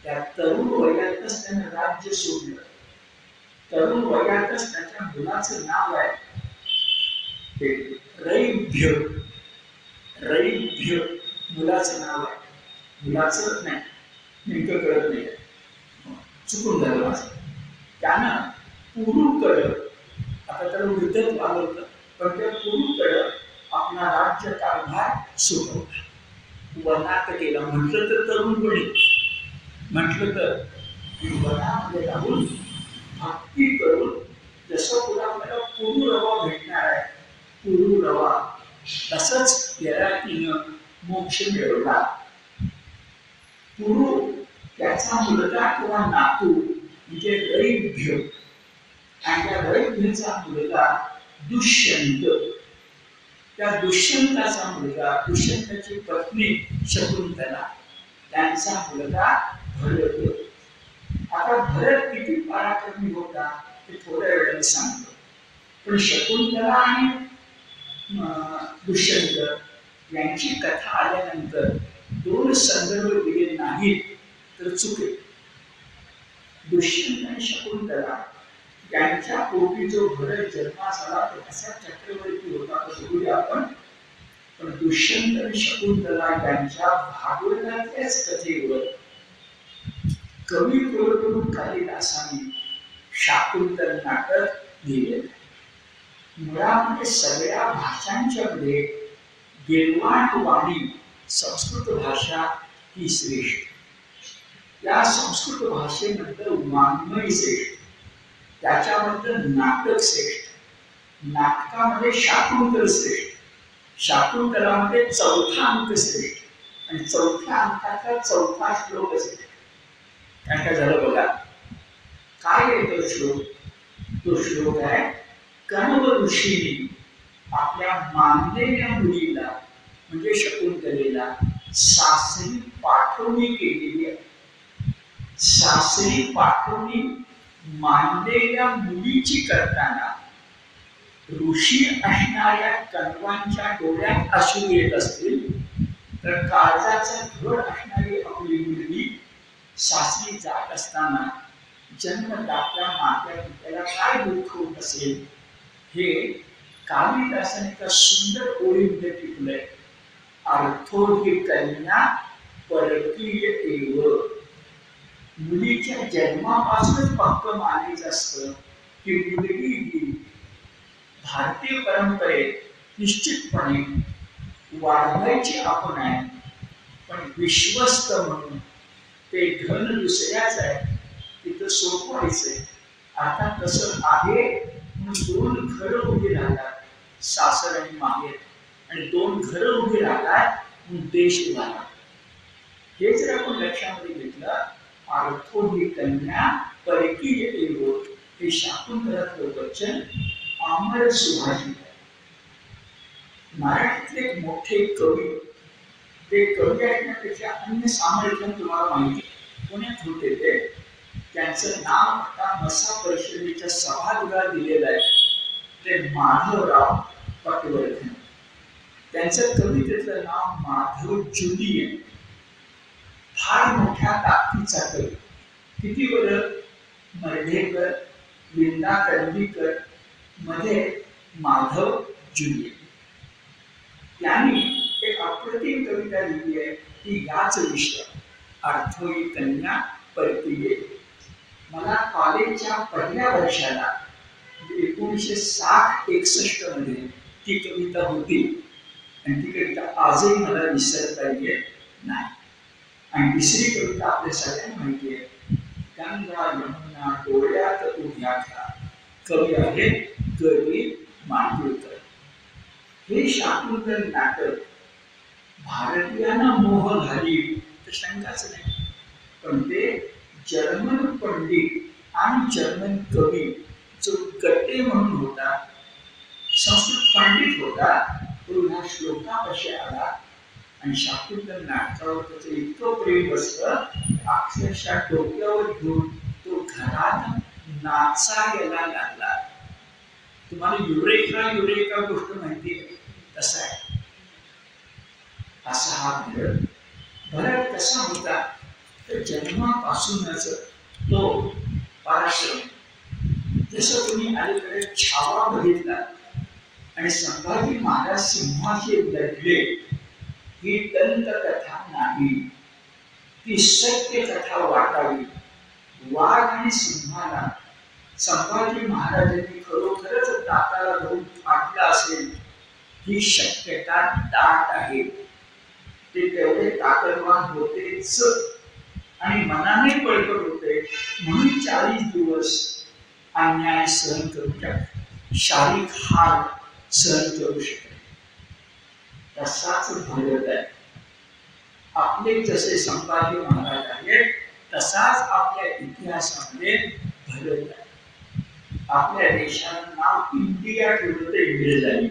त्या तरुण वयातच त्यानं राज्य सोडलं. तरुण वयातच त्याच्या मुलाचं नाव आहे रैभ्य. रैभ्य मुलाचं नाव आहे. मुलाचं नाही, नेमकं कळत नाही, चुकून झालं माझं. त्यानं पुरुकडं, आता त्याला वृद्धत्व आलं होतं, पण त्या पुरुकडं आपला राज्य कारभार सोडवला, वनात केला. म्हटलं तर तरुणपणी, म्हटलं तर वनामध्ये राहून भक्ती करून, जसं पुढे आपल्याला पुरुरवा भेटणार आहे, पुरुरवा, तसंच ययातीनं मोक्ष मिळवला. पुरु त्याचा मुलगा किंवा नातू म्हणजे रैभ्य, आणि त्या रैभ्यचा मुलगा दुष्यंत. त्या दुष्यंताचा मुलगा, दुष्यंताची पत्नी शकुंतला, त्यांचा मुलगा भरत. आता भरत किती पराक्रमी होता ते थोड्या वेळाने सांगतो. पण शकुंतला आणि दुष्यंत यांची कथा आल्यानंतर 2 संदर्भ दिले नाहीत तर चुकेल. दुष्यंत आणि शकुंतला यांच्या पोटी जो भरत जन्मास आला तो कसा चक्रवर्ती होता तो बघूया आपण. पण दुष्यंत आणि शकुंतला यांच्या भागवतातल्याच कथेवर कवी कुलगुरू कालिदासाने शाकुंतल नाटक लिहिलेलं आहे. मुळामध्ये सगळ्या भाषांच्यामध्ये गिरवाण वाणी संस्कृत भाषा ही श्रेष्ठ. या संस्कृत भाषेनंतर वाङ्मय श्रेष्ठ, त्याच्यानंतर नाटक श्रेष्ठ, नाटकामध्ये शाकुंतल श्रेष्ठ, शाकुंतलामध्ये 4था अंक श्रेष्ठ, आणि 4थ्या अंकाचा 4था श्लोक श्रेष्ठ. काय काय झालं बघा. काय येतो श्लोक? तो श्लोक आहे, कण्व ऋषींनी आपल्या मानलेल्या मुलीला म्हणजे शकुंतलेला सासरी पाठवणी केलेली आहे. सासरी पाठवणी मानलेल्या मुलीची करताना ऋषी असणाऱ्या कण्वांच्या डोळ्यात अश्रू येत असतील तर काळजाचा धड असणारी आपली मुलगी सासरी जात असताना जन्मदात्या मात्या पित्याला काय दुःख होत असेल हे कालिदासाने एका सुंदर ओळीमध्ये टिपलंय. अर्थो ही कन्या परकीय एव. मुलीच्या जन्मापासूनच पक्क मानायचं असतं की मुलगी ही भारतीय परंपरेत निश्चितपणे वाढवायची आपण आहे, पण विश्वस्त म्हणून ते धन दुसऱ्याच आहे तिथं सोपवायचंय. आता तसं आहे म्हणून 2 घरं उभी राहतात, सासर आणि माहेर, आणि 2 घरं उभी राहतात म्हणून देश उभा राहतात. हे जर आपण लक्षामध्ये घेतलं, अर्थो ही कन्या परकीय एव, हे शाकुंतलातलं वचन अमर सुभाषित आहे. मराठीतले एक मोठे कवी, ते कवी ऐकण्यापेक्षा अन्य सामर्थ्य तुम्हाला माहिती पुण्यात होते ते, त्यांचं नाव आता मसा परिषदेच्या सभागृहात दिलेलं आहे, ते माधवराव पटवर्धन. त्यांचं कवितेचं नाव माधव जुलियन. फार मोठ्या ताकदीचा कवी. किती बरं? मर्ढेकर, विंदा करंदीकर मध्ये माधव जुलियन. त्यांनी एक अप्रतिम कविता लिहिली आहे, ती याच विषय, अर्थो ही कन्या परतीये. मला कॉलेजच्या पहिल्या वर्षाला 1960-61 मध्ये ती कविता होती आणि ती कविता आजही मला विसरता येत नाही. आणि तिसरी कविता आपल्या सगळ्यांना माहिती आहे, गंगा यमुना डोळ्यात उभ्या खा. कवी आहे कवी मांडुरकर. हे शाकुंतल नाटक भारतीयांना मोह घालील तर शंकाच नाही, पण ते जर्मन पंडित आणि जर्मन कवी जो गट्टे म्हणून होता, संस्कृत पंडित होता, तो ह्या श्लोकापाशी आला आणि शाकुंतल नाटकावर त्याचं इतकं प्रेम बसलं, अक्षरशः डोक्यावर घेऊन तो घरात नाचायला लागला. तुम्हाला युरेका युरेका गोष्ट माहिती आहे? तसा आहे. असा हा भरत. भरत कसा होता तर जन्मापासूनच तो पराक्रम. जसं तुम्ही अलीकडे छावा बघितला आणि संभाजी महाराज सिंहाशी लढले, ही दंतकथा नाही, ती सत्य कथा वाटावी. वाघ आणि सिंहाला संभाजी महाराजांनी खरोखरच दाताला धरून फाटला असेल ही शक्यता दाट आहे. ते तेवढे ताकदवान होतेच आणि मनाने बळकट होते, म्हणून 40 दिवस अन्याय सहन करू शकले, शारीरिक हाल सहन करू शकले. तसाच भरत आहे. आपले जसे संभाजी महाराज आहेत तसाच आपल्या इतिहासामध्ये भरत आहे. आपल्या देशाला नाव इंडिया ठेवलं तर इंग्रजांनी,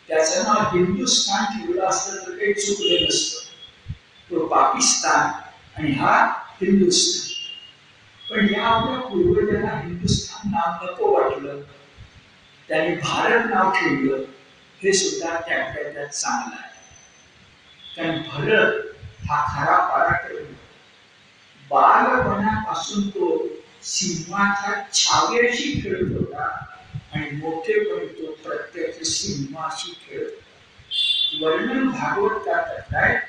त्याचं नाव हिंदुस्थान ठेवलं असतं तर काही चुकलं नसतं. तो पाकिस्तान आणि हा हिंदुस्थान. पण या आपल्या पूर्वजांना हिंदुस्थान नाव नको वाटलं, त्यांनी भारत नाव ठेवलं. हे सुद्धा त्यातल्या त्यात चांगलं आहे. कारण भरत हा खरा पराक्रम. बालपणापासून तो सिंहाच्या छाव्याशी खेळत होता आणि मोठेपणी तो प्रत्यक्ष सिंहाशी खेळत होता. वर्णन भागवतकार करतायत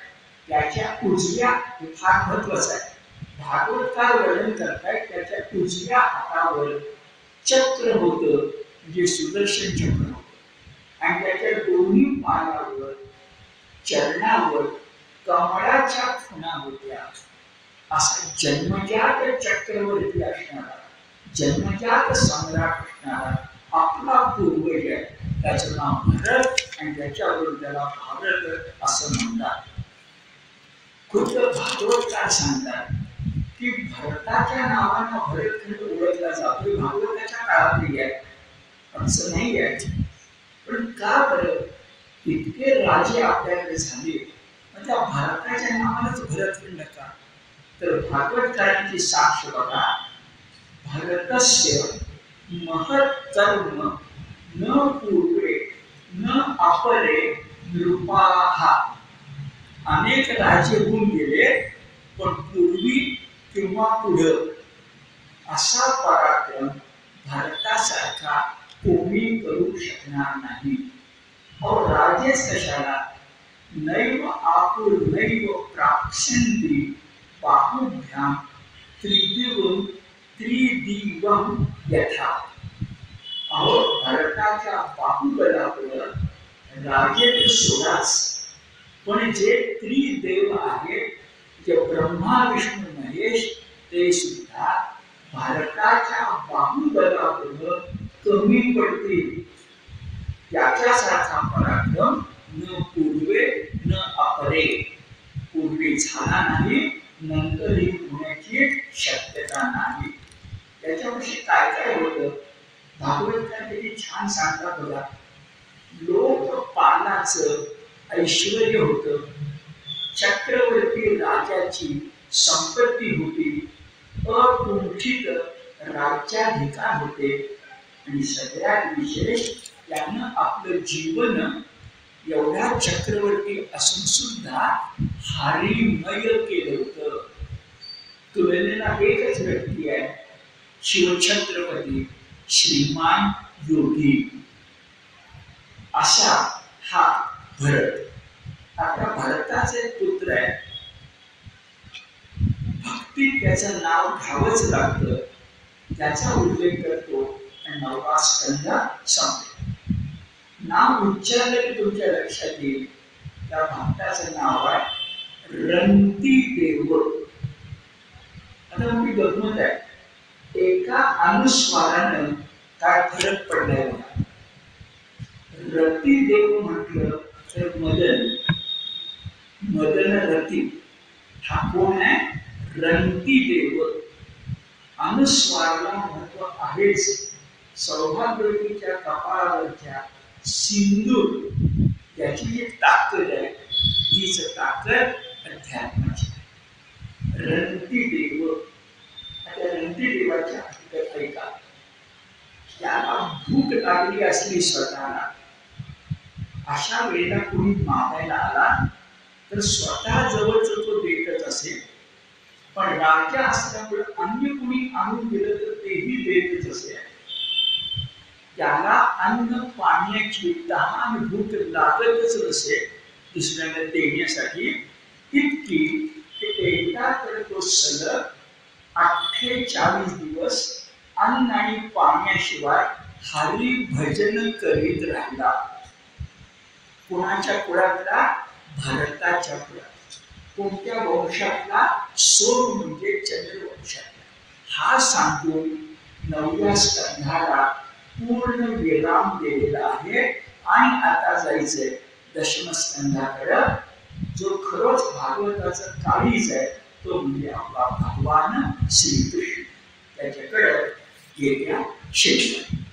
त्याच्या उजव्या, हे फार महत्वाचं आहे, भागवतकार वर्णन करतायत त्याच्या उजव्या हातावर चक्र होतं, म्हणजे सुदर्शन चक्र होतं, आणि त्याच्या दोन्ही पायावर चरणावर कमळाच्या खुणा होत्या. असा जन्मजात चक्रवर्ती असणारा, जन्मजात सम्राट असणारा आपला पूर्वज आहे. त्याचं नाव भरत आणि त्याच्यावरून त्याला भारत असं म्हणतात. खुद्द भागवतकार सांगतात की भरताच्या नावानं भरतखंड ओळखला जातो. भागवताच्या काळातली आहे, असं नाही आहे. पण का बरं इतके राजे आपल्याकडे झाले, त्या भारताच्या नावानंच भरतखंड का? तर भागवतकारांची साक्ष बघा. भरतस्य महत् कर्म न पूर्वे न अपरे नृपाः. अनेक राजे होऊन गेले, पण पूर्वी किंवा पुढं असा पराक्रम भारतासारखा कोणी करू शकणार नाही. और राजेच कशाला? नैव आपुर्नैव प्राप्स्यन्ति बाहुभ्यां त्रिदिवं यथा. अहो, भारताच्या बाहुबलावर राजे तर सोडाच, पण जे त्रिदेव आहेत, जे ब्रह्मा विष्णू महेश, ते सुद्धा भारताच्या बाहुबलावर कमी पडतील. त्याच्यासारखा पराक्रम न पूर्वे न अपरे, पूर्वी झाला नाही, नंतरही होण्याची शक्यता नाही. त्याच्याविषयी काय काय होतं भागवतकार किती छान सांगतात बघा. लोकपालाचं ऐश्वर्य होतं, चक्रवर्ती राजाची संपत्ती होती, अकुंठित राज्याधिकार होते, आणि सगळ्यात विशेष त्यानं आपलं जीवन एवढ्या चक्रवर्ती असून सुद्धा हरिमय केलं होतं. तुलनेला एकच व्यक्ती आहे, शिवछत्रपती श्रीमान योगी. असा हा भरत. आता भरताचे पुत्र आहे भक्तीत त्याचं नाव घ्यावंच लागतं, त्याचा उल्लेख करतो आणि 9वा स्कंद संपतो. नाव उच्चारलं की तुमच्या लक्षात येईल त्या भक्ताचं नाव आहे रंतीदेव. आता मी गमत आहे, एका अनुस्वारानं काय फरक पडलाय बघा. रतिदेव म्हटलं तर मदन रती हा कोण आहे? रंतीदेव. अनुस्वाराला महत्व आहेच. सौभाग्यवतीच्या कपाळावरच्या सिंदूर याची जी ताकद आहे तीच ताकद अध्यात्माची. रंतीदेव, आता रंतीदेवाच्या हकीकत ऐका. त्याला भूक लागली असली स्वतःला, अशा वेळेला कोणी मागायला आला तर स्वतः जवळच तो देतच असेल, पण राजा असल्यामुळे अन्य कुणी आणून दिलं तर तेही देतच असेल. त्याला अन्न पाण्याची तहान भूक लागतच नसेल दुसऱ्याला देण्यासाठी, इतकी एकदा तर तो सलग 48 दिवस अन्न आणि पाण्याशिवाय हरी भजन करीत राहिला. कुणाच्या कुळातला? भारताच्या कुळात. कोणत्या वंशातला? सोम म्हणजे चंद्रवंशातला. हा सांगून 9व्या स्कंधाला पूर्ण विराम दिलेला आहे आणि आता जायचंय दशम स्कंधाकडं, जो खरोच भागवताचा काळीज आहे तो म्हणजे आपला भगवान श्रीकृष्ण. त्याच्याकडं येत्या शनिवारी